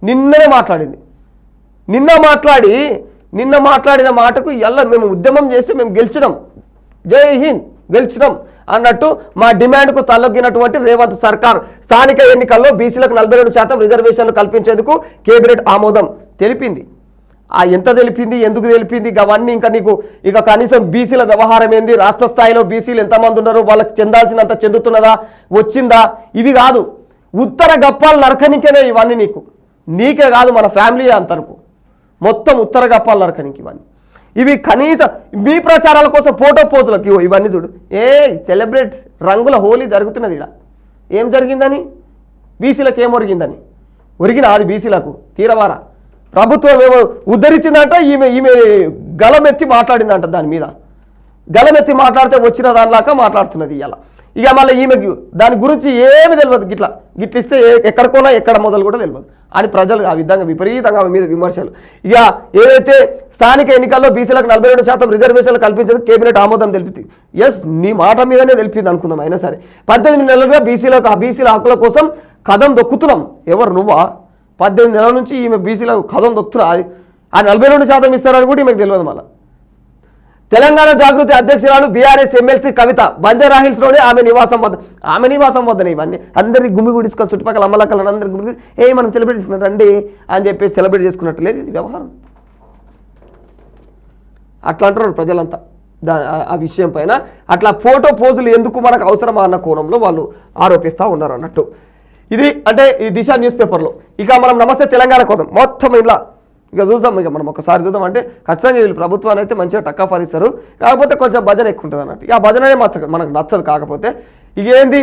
S1: నిన్ననే మాట్లాడింది. నిన్న మాట్లాడిన మాటకు ఎలా మేము ఉద్యమం చేస్తే మేము గెలిచినాం, జై హింద్ గెలిచినాం అన్నట్టు మా డిమాండ్కు తలొగ్గినటువంటి రేవంత్ సర్కార్ స్థానిక ఎన్నికల్లో బీసీలకు 42% రిజర్వేషన్లు కల్పించేందుకు కేబినెట్ ఆమోదం తెలిపింది. ఎంత తెలిపింది, ఎందుకు తెలిపింది, అవన్నీ ఇంకా నీకు ఇక కనీసం బీసీల వ్యవహారం ఏంది, రాష్ట్ర స్థాయిలో బీసీలు ఎంతమంది ఉన్నారు, వాళ్ళకి చెందాల్సినంత చెందుతున్నదా, వచ్చిందా, ఇవి కాదు. ఉత్తర గప్పాలు నరకనికనే ఇవన్నీ నీకే కాదు మన ఫ్యామిలీ అంతరకు మొత్తం ఉత్తర గప్పాలు నరకనికి ఇవన్నీ. ఇవి కనీసం మీ ప్రచారాల కోసం ఫోటో పోతులకు ఇవన్నీ చూడు. సెలబ్రేట్ రంగుల హోలీ జరుగుతున్నది. ఇక్కడ ఏం జరిగిందని, బీసీలకు ఏం ఒరిగిందని, ఒరిగిన అది బీసీలకు తీరవారా ప్రభుత్వం ఏమో ఉద్ధరించిందంట. ఈమె గలమెత్తి మాట్లాడిందంట, దాని మీద గలమెత్తి మాట్లాడితే వచ్చిన దానిలాగా మాట్లాడుతున్నది ఇలా. ఇక మళ్ళీ ఈమెకు దాని గురించి ఏమి తెలియదు, గిట్లిస్తే ఎక్కడికోనా ఎక్కడ మొదలు కూడా తెలియదు అని ప్రజలు ఆ విధంగా విపరీతంగా మీద విమర్శలు. ఇక ఏదైతే స్థానిక ఎన్నికల్లో బీసీలకు 42% రిజర్వేషన్లు కల్పించేది కేబినెట్ ఆమోదం తెలిపింది. ఎస్, నీ మాట మీదనే తెలిపింది అనుకుందాం. అయినా సరే 18 నెలలుగా బీసీల హక్కుల కోసం కదం దొక్కుతున్నాం. ఎవరు నువ్వా? 18 నెలల నుంచి ఈమె బీసీలకు కదం దొక్కుతున్నా. ఆ 42% ఇస్తారని కూడా ఈమెకు తెలియదు. మళ్ళీ తెలంగాణ జాగృతి అధ్యక్షురాలు బీఆర్ఎస్ ఎమ్మెల్సీ కవిత బంజారాహిల్స్లోనే ఆమె నివాసం వద్దనే ఇవన్నీ అందరికీ గుమ్మి గుడించుకొని చుట్టుపక్కల అమ్మలక్కలను అందరికీ గుమ్మి మనం సెలబ్రేట్ చేసుకున్నాం రండి అని చెప్పేసి సెలబ్రేట్ చేసుకున్నట్టు లేదు ఇది వ్యవహారం. అట్లా అంటున్నారు ప్రజలంతా ఆ విషయం పైన. అట్లా ఫోటో పోజులు ఎందుకు మనకు అవసరమా అన్న కోణంలో వాళ్ళు ఆరోపిస్తూ ఉన్నారు అన్నట్టు. ఇది అంటే ఈ దిశ న్యూస్ పేపర్లో. ఇక మనం నమస్తే తెలంగాణ కోసం మొత్తం ఇలా ఇక చూద్దాం. ఇక మనం ఒకసారి చూద్దాం. అంటే ఖచ్చితంగా వీళ్ళు ప్రభుత్వాన్ని అయితే మంచిగా టక్కా పరిస్తారు, కాకపోతే కొంచెం భజన ఎక్కువ ఉంటుంది అన్నట్టు. ఇక భజననే మనకు నచ్చదు. కాకపోతే ఇక ఏంది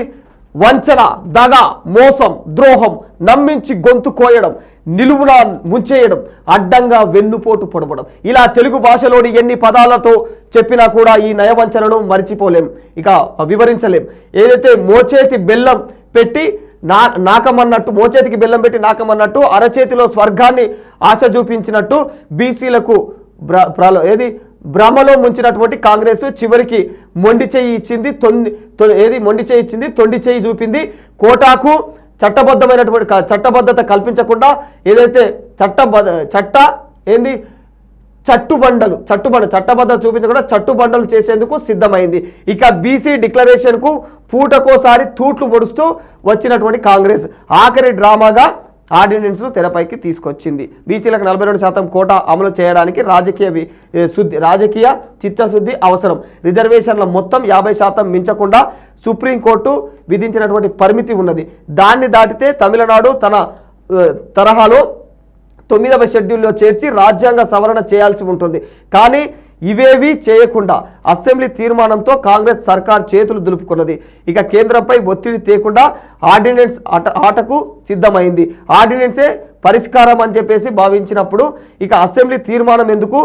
S1: వంచన, దగ, మోసం, ద్రోహం, నమ్మించి గొంతు కోయడం, నిలువున ముంచేయడం, అడ్డంగా వెన్నుపోటు పొడవడం, ఇలా తెలుగు భాషలోని ఎన్ని పదాలతో చెప్పినా కూడా ఈ నయవంచనను మరిచిపోలేం, ఇక వివరించలేం. ఏదైతే మోచేతి బెల్లం పెట్టి నాకమన్నట్టు, మోచేతికి బెల్లం పెట్టి నాకమన్నట్టు, అరచేతిలో స్వర్గాన్ని ఆశ చూపించినట్టు బీసీలకు భ్రమలో ముంచినటువంటి కాంగ్రెస్ చివరికి మొండి చేయి ఇచ్చింది, తొండి చేయి చూపింది. కోటాకు చట్టబద్ధత కల్పించకుండా ఏదైతే చట్టబద్ధత చూపించకుండా చట్టుబండలు చేసేందుకు సిద్ధమైంది. ఇక బీసీ డిక్లరేషన్కు పూటకోసారి తూట్లు పొడుస్తూ వచ్చినటువంటి కాంగ్రెస్ ఆఖరి డ్రామాగా ఆర్డినెన్స్ తెరపైకి తీసుకొచ్చింది. బీసీలకు 42% కోటా అమలు చేయడానికి రాజకీయ చిత్తశుద్ధి అవసరం. రిజర్వేషన్ల మొత్తం 50% మించకుండా సుప్రీంకోర్టు విధించినటువంటి పరిమితి ఉన్నది. దాన్ని దాటితే తమిళనాడు తన తరహాలో 9వ షెడ్యూల్లో చేర్చి రాజ్యాంగ సవరణ చేయాల్సి ఉంటుంది. కానీ ఇవేవీ చేయకుండా అసెంబ్లీ తీర్మానంతో కాంగ్రెస్ సర్కార్ చేతులు దులుపుకున్నది. ఇక కేంద్రంపై ఒత్తిడి తేకుండా ఆర్డినెన్స్ ఆటకు సిద్ధమైంది. ఆర్డినెన్సే పరిష్కారం అని చెప్పేసి భావించినప్పుడు ఇక అసెంబ్లీ తీర్మానం ఎందుకు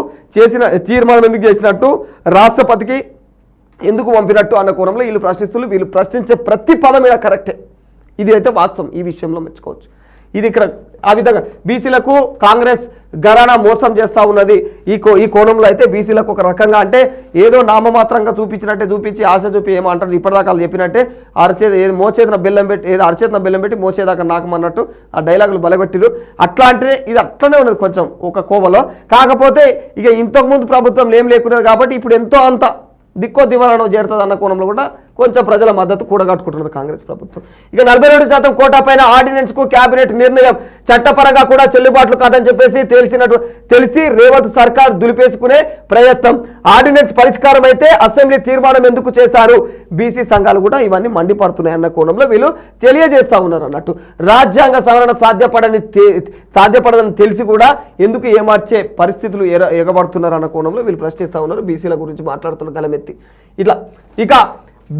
S1: చేసినట్టు, రాష్ట్రపతికి ఎందుకు పంపినట్టు అన్న కోణంలో వీళ్ళు ప్రశ్నించే ప్రతి పదం మీద కరెక్టే. ఇది అయితే వాస్తవం. ఈ విషయంలో మెచ్చుకోవచ్చు. ఇది ఇక్కడ ఆ విధంగా బీసీలకు కాంగ్రెస్ గరానా మోసం చేస్తూ ఉన్నది. ఈ కోణంలో అయితే బీసీలకు ఒక రకంగా అంటే ఏదో నామమాత్రంగా చూపించి ఆశ చూపి ఏమంటారు ఇప్పటిదాకా చెప్పినట్టే మోచేతన బెల్లం పెట్టి మోచేదాకా నాకమన్నట్టు ఆ డైలాగులు బలగొట్టిరు. అట్లాంటినే ఇది అట్లనే ఉన్నది కొంచెం ఒక కోవలో. కాకపోతే ఇక ఇంతకుముందు ప్రభుత్వం ఏం లేకున్నది కాబట్టి ఇప్పుడు ఎంతో అంత దిక్కో దివాణం చేరుతుంది అన్న కోణంలో కూడా కొంచెం ప్రజల మద్దతు కూడగట్టుకుంటున్నది కాంగ్రెస్ ప్రభుత్వం. ఇక 42% కోటా పైన ఆర్డినెన్స్కు కేబినెట్ నిర్ణయం చట్టపరంగా కూడా చెల్లుబాట్లు కాదని చెప్పేసి తెలిసి రేవంత్ సర్కార్ దులిపేసుకునే ప్రయత్నం. ఆర్డినెన్స్ పరిష్కారం అయితే అసెంబ్లీ తీర్మానం ఎందుకు చేశారు? బీసీ సంఘాలు కూడా ఇవన్నీ మండిపడుతున్నాయి అన్న కోణంలో వీళ్ళు తెలియజేస్తా ఉన్నారు అన్నట్టు. రాజ్యాంగ సవరణ సాధ్యపడదని తెలిసి కూడా ఎందుకు ఏమార్చే పరిస్థితులు ఎగబడుతున్నారు అన్న కోణంలో వీళ్ళు ప్రశ్నిస్తూ ఉన్నారు. బీసీల గురించి మాట్లాడుతున్న గలమెత్తి ఇట్లా. ఇక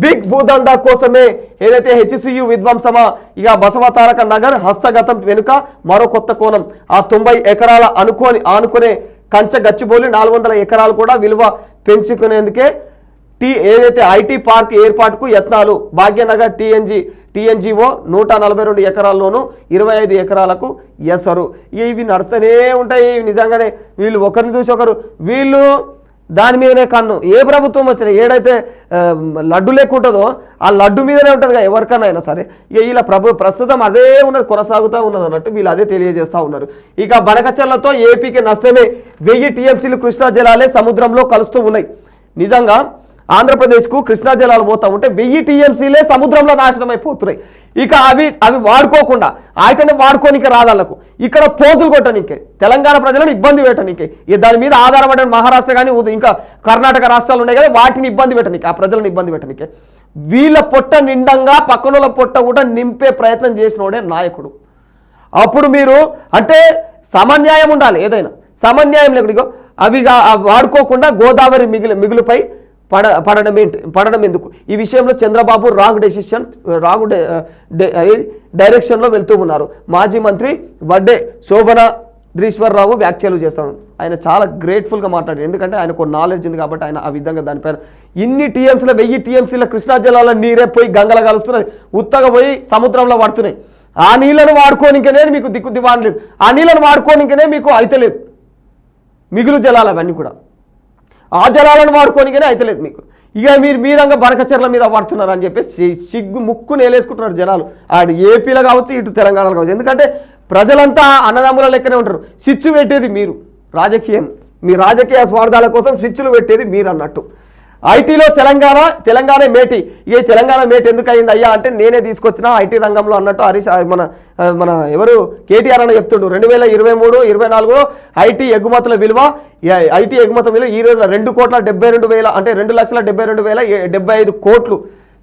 S1: బిగ్ భూదందా కోసమే ఏదైతే హెచ్సియు విధ్వంసమా, ఇక బసవ తారక నగర్ హస్తగతం వెనుక మరో కొత్త కోణం. ఆ 90 ఎకరాల ఆనుకునే కంచె గచ్చిబౌలి 400 ఎకరాలు కూడా విలువ పెంచుకునేందుకే ఏదైతే ఐటీ పార్క్ ఏర్పాటుకు యత్నాలు. భాగ్యనగర్ టీఎన్జిఓ 142 ఎకరాల్లోనూ 25 ఎకరాలకు ఎసరు. ఇవి నడుస్తూనే ఉంటాయి. నిజంగానే వీళ్ళు ఒకరిని చూసి ఒకరు వీళ్ళు దాని మీదనే కన్ను. ఏ ప్రభుత్వం వచ్చినా ఏడైతే లడ్డు లేకుంటుందో ఆ లడ్డు మీదనే ఉంటుంది కదా ఎవరికైనా అయినా సరే. ఇక వీళ్ళ ప్రస్తుతం అదే ఉన్నది, కొనసాగుతూ ఉన్నది అన్నట్టు వీళ్ళు అదే తెలియజేస్తూ ఉన్నారు. ఇక బనకచర్లతో ఏపీకి నష్టమే. 1000 టీఎంసీలు కృష్ణా జలాలే సముద్రంలో కలుస్తూ ఉన్నాయి. నిజంగా ఆంధ్రప్రదేశ్కు కృష్ణా జలాలు పోతా ఉంటే 1000 టీఎంసీలే సముద్రంలో నాశనం అయిపోతున్నాయి. ఇక అవి వాడుకోకుండా ఆయటనే వాడుకోనికే రాదాలకు ఇక్కడ పోజులు కొట్టనికే తెలంగాణ ప్రజలను ఇబ్బంది పెట్టనికే దాని మీద ఆధారపడిన మహారాష్ట్ర కానీ ఇంకా కర్ణాటక రాష్ట్రాలు ఉన్నాయి కదా వాటిని ఇబ్బంది పెట్టనికే ఆ ప్రజలను ఇబ్బంది పెట్టనికే వీళ్ళ పొట్ట నిండంగా పక్కనోళ్ళ పొట్ట కూడా నింపే ప్రయత్నం చేసినోడే నాయకుడు. అప్పుడు మీరు అంటే సమన్యాయం ఉండాలి. ఏదైనా సమన్యాయం లేకుండా అవి వాడుకోకుండా గోదావరి మిగులుపై పడడం ఎందుకు? ఈ విషయంలో చంద్రబాబు రాంగ్ డైరెక్షన్లో వెళ్తూ ఉన్నారు. మాజీ మంత్రి వడ్డే శోభన శ్రీశ్వరరావు వ్యాఖ్యలు చేస్తాడు. ఆయన చాలా గ్రేట్ఫుల్గా మాట్లాడారు, ఎందుకంటే ఆయనకు నాలెడ్జ్ ఉంది కాబట్టి ఆయన ఆ విధంగా దానిపైన ఇన్ని టీఎంసీలో 1000 టీఎంసీల కృష్ణా జిల్లాలో నీరే పోయి గంగల కలుస్తున్నాయి, ఉత్తగా పోయి సముద్రంలో పడుతున్నాయి. ఆ నీళ్ళను వాడుకోనికనే మీకు దిక్కు దివాన్ లేదు, ఆ నీళ్ళను వాడుకోనికనే మీకు అయితలేదు. మిగులు జలాలు అవన్నీ కూడా ఆ జలాలను వాడుకోనికనే అయితలేదు మీకు. ఇక మీరంగా బరకచర్ల మీద పడుతున్నారు అని చెప్పేసి సిగ్గు ముక్కు నేలేసుకుంటున్నారు జనాలు. అటు ఏపీలో కావచ్చు, ఇటు తెలంగాణలో కావచ్చు. ఎందుకంటే ప్రజలంతా అన్నదమ్ముల లెక్కనే ఉంటారు. స్విచ్ పెట్టేది మీరు, రాజకీయం మీ రాజకీయ స్వార్థాల కోసం స్విచ్లు పెట్టేది మీరు అన్నట్టు. ఐటీలో తెలంగాణ మేటి. ఈ తెలంగాణ మేటి ఎందుకు అయింది అయ్యా అంటే నేనే తీసుకొచ్చిన ఐటీ రంగంలో అన్నట్టు హరీష్ మన ఎవరు కేటీఆర్ అని చెప్తుండు. 2023-24 ఐటీ ఎగుమతుల విలువ ఈ రోజు 2,72,000 అంటే 2,72,075 కోట్లు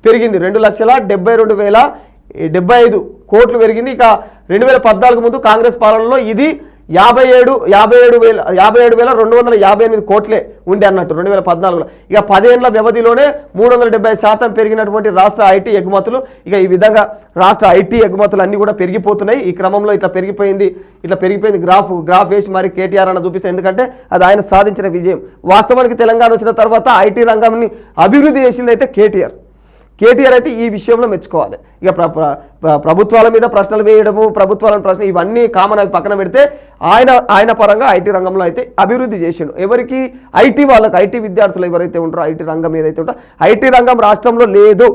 S1: పెరిగింది. 2,72,075 కోట్లు పెరిగింది. ఇక 2014 ముందు కాంగ్రెస్ పాలనలో ఇది 57,258 కోట్లే ఉండే అన్నట్టు 2014లో. ఇక 10 ఏళ్ల వ్యవధిలోనే 370% పెరిగినటువంటి రాష్ట్ర ఐటీ ఎగుమతులు. ఇక ఈ విధంగా రాష్ట్ర ఐటీ ఎగుమతులు అన్నీ కూడా పెరిగిపోతున్నాయి. ఈ క్రమంలో ఇట్లా పెరిగిపోయింది గ్రాఫ్ వేసి మరి కేటీఆర్ అన్న చూపిస్తే, ఎందుకంటే అది ఆయన సాధించిన విజయం. వాస్తవానికి తెలంగాణ వచ్చిన తర్వాత ఐటీ రంగాన్ని అభివృద్ధి చేసింది అయితే కేటీఆర్ అయితే ఈ విషయంలో మెచ్చుకోవాలి. ఇక ప్రభుత్వాల మీద ప్రశ్నలు వేయడము, ప్రభుత్వాలను ప్రశ్న ఇవన్నీ కామన్ అవి పక్కన పెడితే ఆయన పరంగా ఐటీ రంగంలో అయితే అభివృద్ధి చేసిండు. ఎవరికి ఐటీ వాళ్ళకి, ఐటీ విద్యార్థులు ఎవరైతే ఉంటారో ఐటీ రంగం ఏదైతే ఉంటారో ఐటీ రంగం రాష్ట్రంలో లేదు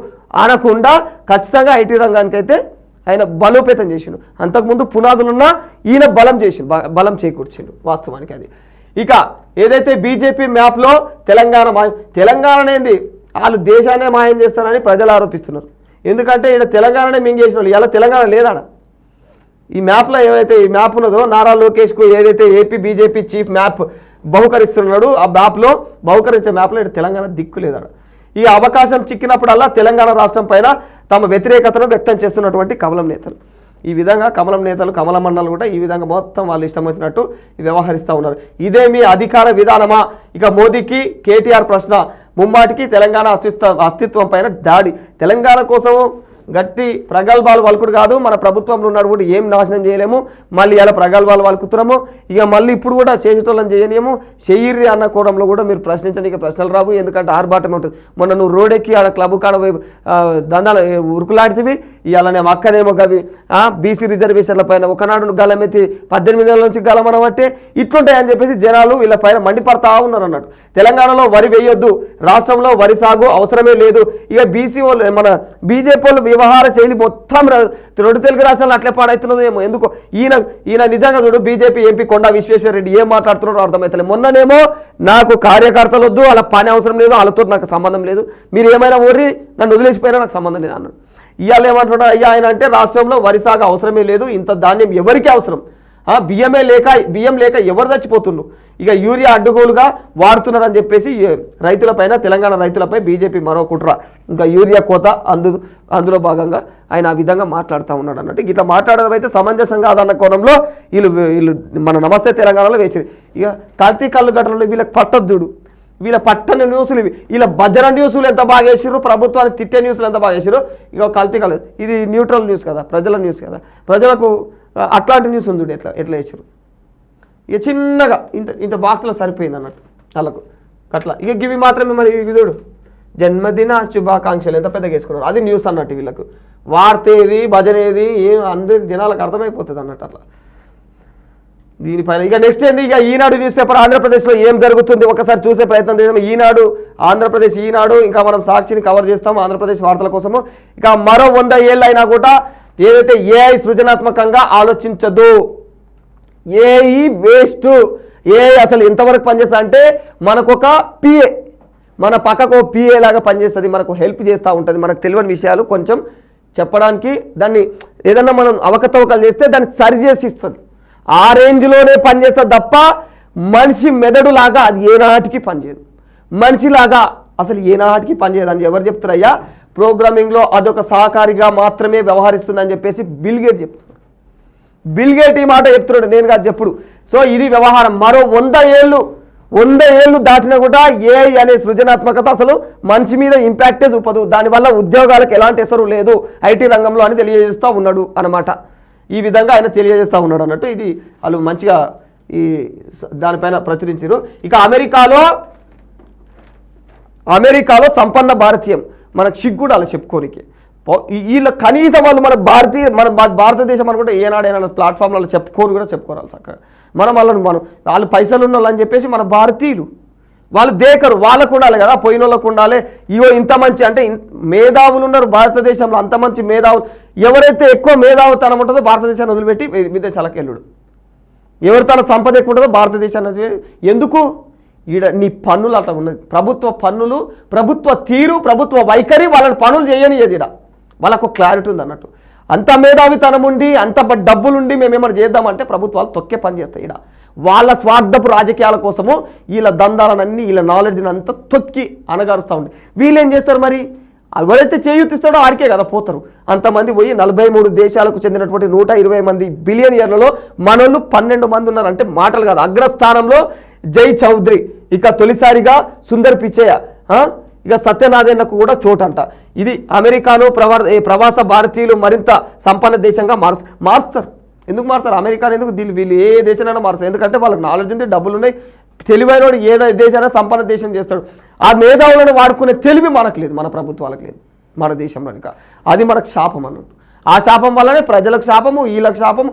S1: అనకుండా ఖచ్చితంగా ఐటీ రంగానికి అయితే ఆయన బలోపేతం చేసిండు. అంతకుముందు పునాదులున్నా ఈయన బలం చేకూర్చిండు వాస్తవానికి అది. ఇక ఏదైతే బీజేపీ మ్యాప్లో తెలంగాణ అనేది వాళ్ళు దేశాన్నే మాయం చేస్తారని ప్రజలు ఆరోపిస్తున్నారు. ఎందుకంటే ఇక్కడ తెలంగాణనే మింగేసిన వాళ్ళు ఇలా తెలంగాణ లేదాడ. ఈ మ్యాప్లో ఏదైతే ఈ మ్యాప్ ఉన్నదో నారా లోకేష్కు ఏదైతే ఏపీ బీజేపీ చీఫ్ మ్యాప్ బహుకరిస్తున్నాడు, ఆ బహుకరించే మ్యాప్లో ఇక్కడ తెలంగాణ దిక్కు లేదాడ. ఈ అవకాశం చిక్కినప్పుడల్లా తెలంగాణ రాష్ట్రం పైన తమ వ్యతిరేకతను వ్యక్తం చేస్తున్నటువంటి కమలం నేతలు, ఈ విధంగా కమలం నేతలు కమల మండలు కూడా ఈ విధంగా మొత్తం వాళ్ళు ఇష్టం వచ్చినట్టు వ్యవహరిస్తూ ఉన్నారు. ఇదే మీ అధికార విధానమా? ఇక మోదీకి కేటీఆర్ ప్రశ్న. ముమ్మాటికి తెలంగాణ అస్తిత్వం పైన దాడి. తెలంగాణ కోసం గట్టి ప్రగల్భాలు వలుకుడు కాదు, మన ప్రభుత్వంలో ఉన్నాడు కూడా ఏం నాశనం చేయలేము, మళ్ళీ ఇలా ప్రగల్భాలు వలుకుతున్నాము, ఇక మళ్ళీ ఇప్పుడు కూడా చేసేటోళ్ళని చేయలేము, చెయ్యిర్రి అన్న కోణంలో కూడా మీరు ప్రశ్నించండి. ఇక ప్రశ్నలు రావు, ఎందుకంటే ఆర్భాటం ఉంటుంది. మొన్న నువ్వు రోడెక్కి ఆడ క్లబ్ కాడ దందాలు ఉరుకులాడితివి, ఇవాళ నేను అక్కనేమో గవి బీసీ రిజర్వేషన్ల పైన ఒకనాడు గలమెత్తి 18 ఏళ్ళ నుంచి గలమనబట్టే ఇట్లుంటాయని చెప్పేసి జనాలు వీళ్ళ పైన మండిపడతా ఉన్నారు అన్నట్టు. తెలంగాణలో వరి వేయొద్దు, రాష్ట్రంలో వరి సాగు అవసరమే లేదు. ఇక బీసీ వాళ్ళు మన బీజేపీ వాళ్ళు వ్యవహార శైలి మొత్తం 2 తెలుగు రాష్ట్రాలు అట్లే పాడవుతున్నదో ఏమో. ఎందుకో ఈయన నిజంగా చూడు బీజేపీ ఎంపీ కొండా విశ్వేశ్వరరెడ్డి ఏం మాట్లాడుతున్నారో అర్థమవుతలేదు. మొన్ననేమో నాకు కార్యకర్తలు వద్దు, వాళ్ళ పని అవసరం లేదు, వాళ్ళతో నాకు సంబంధం లేదు, మీరు ఏమైనా ఊరి నన్ను వదిలేసిపోయినా నాకు సంబంధం లేదు అన్నాడు. ఇవాళ ఏమంటున్నాడు అయ్యా ఆయన అంటే రాష్ట్రంలో వరి సాగు అవసరమే లేదు, ఇంత ధాన్యం ఎవరికి అవసరం, బియ్యం లేక ఎవరు చచ్చిపోతున్నారు, ఇక యూరియా అడ్డుగోలుగా వాడుతున్నారని చెప్పేసి తెలంగాణ రైతులపై బీజేపీ మరో కుట్ర, ఇంకా యూరియా కోత అందులో భాగంగా ఆయన ఆ విధంగా మాట్లాడుతూ ఉన్నాడు అన్నట్టు. ఇట్లా మాట్లాడడం అయితే సమంజసం కాదన్న కోణంలో వీళ్ళు మన నమస్తే తెలంగాణలో వేసారు. ఇక కల్తీ కళ్ళు ఘటనలో వీళ్ళకి పట్టద్దుడు, వీళ్ళ పట్టని న్యూస్లు ఇవి, వీళ్ళ భజన న్యూస్లు ఎంత బాగా వేసారు, ప్రభుత్వాన్ని తిట్టే న్యూస్లు ఎంత బాగా వేసారు. ఇక కల్తీ కళ్ళు ఇది న్యూట్రల్ న్యూస్ కదా, ప్రజల న్యూస్ కదా, ప్రజలకు అట్లాంటి న్యూస్ ఉంది ఎట్లా వేసారు. ఇక చిన్నగా ఇంత బాక్స్లో సరిపోయింది అన్నట్టు వాళ్ళకు అట్లా. ఇక ఇవి మాత్రమే మరి విధుడు జన్మదిన శుభాకాంక్షలు ఎంత పెద్దగా వేసుకున్నారు, అది న్యూస్ అన్నట్టు. వీళ్ళకు వార్త ఏది భజన ఏది ఏం అందరి జనాలకు అర్థమైపోతుంది అన్నట్టు అట్లా. దీనిపైన ఇక నెక్స్ట్ ఏంది, ఇక ఈనాడు న్యూస్ పేపర్ ఆంధ్రప్రదేశ్లో ఏం జరుగుతుంది ఒకసారి చూసే ప్రయత్నం చేద్దాం. ఈనాడు ఇంకా మనం సాక్షిని కవర్ చేస్తాం ఆంధ్రప్రదేశ్ వార్తల కోసము. ఇక మరో 100 ఏళ్ళు అయినా కూడా ఏదైతే ఏఐ సృజనాత్మకంగా ఆలోచించదు, ఏఐ వేస్ట్, ఏఐ అసలు ఎంతవరకు పనిచేస్తుంది అంటే మనకొక పిఏ, మన పక్కకు పిఏ లాగా పనిచేస్తుంది, మనకు హెల్ప్ చేస్తూ ఉంటుంది, మనకు తెలియని విషయాలు కొంచెం చెప్పడానికి, దాన్ని ఏదన్నా మనం అవకతవకలు చేస్తే దాన్ని సరిచేసి ఇస్తుంది. ఆ రేంజ్లోనే పనిచేస్తుంది తప్ప మనిషి మెదడులాగా అది ఏనాటికి పనిచేయదు, మనిషిలాగా అసలు ఏనాటికి పనిచేయదు అని ఎవరు చెప్తారయ్యా? ప్రోగ్రామింగ్లో అదొక సహకారిగా మాత్రమే వ్యవహరిస్తుందని చెప్పేసి బిల్ గేట్ చెప్తున్నాడు. బిల్ గేట్ ఈ మాట చెప్తున్నాడు, నేను కాదు చెప్పుడు. సో ఇది వ్యవహారం. మరో 100 ఏళ్ళు దాటినా కూడా ఏఐ అనే సృజనాత్మకత అసలు మనిషి మీద ఇంపాక్టే చూపదు, దానివల్ల ఉద్యోగాలకు ఎలాంటి ఎసరు లేదు ఐటీ రంగంలో అని తెలియజేస్తూ ఉన్నాడు అన్నమాట. ఈ విధంగా ఆయన తెలియజేస్తూ ఉన్నాడు అన్నట్టు. ఇది వాళ్ళు మంచిగా ఈ దానిపైన ప్రచురించారు. ఇక అమెరికాలో సంపన్న భారతీయం మనకు సిగ్గుడు అలా చెప్పుకోనికి. వీళ్ళ కనీసం వాళ్ళు మన భారతదేశం అనుకుంటే ఏనాడైనా ప్లాట్ఫామ్లలో చెప్పుకోరు కూడా చెప్పుకోవాలి చక్కగా. వాళ్ళు పైసలు ఉన్న వాళ్ళు అని చెప్పేసి మన భారతీయులు వాళ్ళు దేకరు, వాళ్ళకు ఉండాలి కదా, పోయిన వాళ్ళకు ఉండాలి. ఇగో ఇంత మంచి అంటే మేధావులు ఉన్నారు భారతదేశంలో, అంత మంచి మేధావులు. ఎవరైతే ఎక్కువ మేధావుతనం ఉంటుందో భారతదేశాన్ని వదిలిపెట్టి విదేశాలకు వెళ్ళుడు. ఎవరు తన సంపద ఎక్కువ ఉంటుందో భారతదేశాన్ని ఎందుకు? ఈడ నీ పన్నులు అట్లా ఉన్నది. ప్రభుత్వ పన్నులు, ప్రభుత్వ తీరు, ప్రభుత్వ వైఖరి వాళ్ళని పనులు చేయనియది. ఈడ వాళ్ళకు క్లారిటీ ఉంది అన్నట్టు. అంత మేధావితనం ఉండి అంత డబ్బులుండి మేమేమైనా చేద్దామంటే ప్రభుత్వాలు తొక్కే పని చేస్తాయి. ఈడ వాళ్ళ స్వార్థపు రాజకీయాల కోసము వీళ్ళ దందాలనన్నీ వీళ్ళ నాలెడ్జ్ని అంతా తొక్కి అనగారుస్తూ ఉండి వీళ్ళేం చేస్తారు మరి? ఎవరైతే చేయూతిస్తాడో ఆడికే కదా పోతారు. అంతమంది పోయి 43 దేశాలకు చెందినటువంటి 120 మంది బిలియనియర్లలో మనోళ్ళు 12 మంది ఉన్నారు. అంటే మాటలు కాదు. అగ్రస్థానంలో జై చౌదరి, ఇక తొలిసారిగా సుందర్ పిచయ్య, ఇక సత్యనారాయణకు కూడా చోటంట. ఇది అమెరికాను ప్రవాస భారతీయులు మరింత సంపన్న దేశంగా మారుస్తారు. ఎందుకు మారుస్తారు? అమెరికాను ఎందుకు? వీళ్ళు ఏ దేశానైనా మారుస్తారు. ఎందుకంటే వాళ్ళకి నాలెడ్జ్ ఉంది, డబ్బులు ఉన్నాయి. తెలివైన వాడు ఏ దేశాన్ని సంపన్న దేశం చేస్తాడు. ఆ మేధావులను వాడుకునే తెలివి మనకు లేదు, మన ప్రభుత్వాలకు లేదు, మన దేశంలో. ఇంకా అది మనకు శాపం అన్నట్టు. ఆ శాపం వల్లనే ప్రజలకు శాపము, వీళ్ళకి శాపము.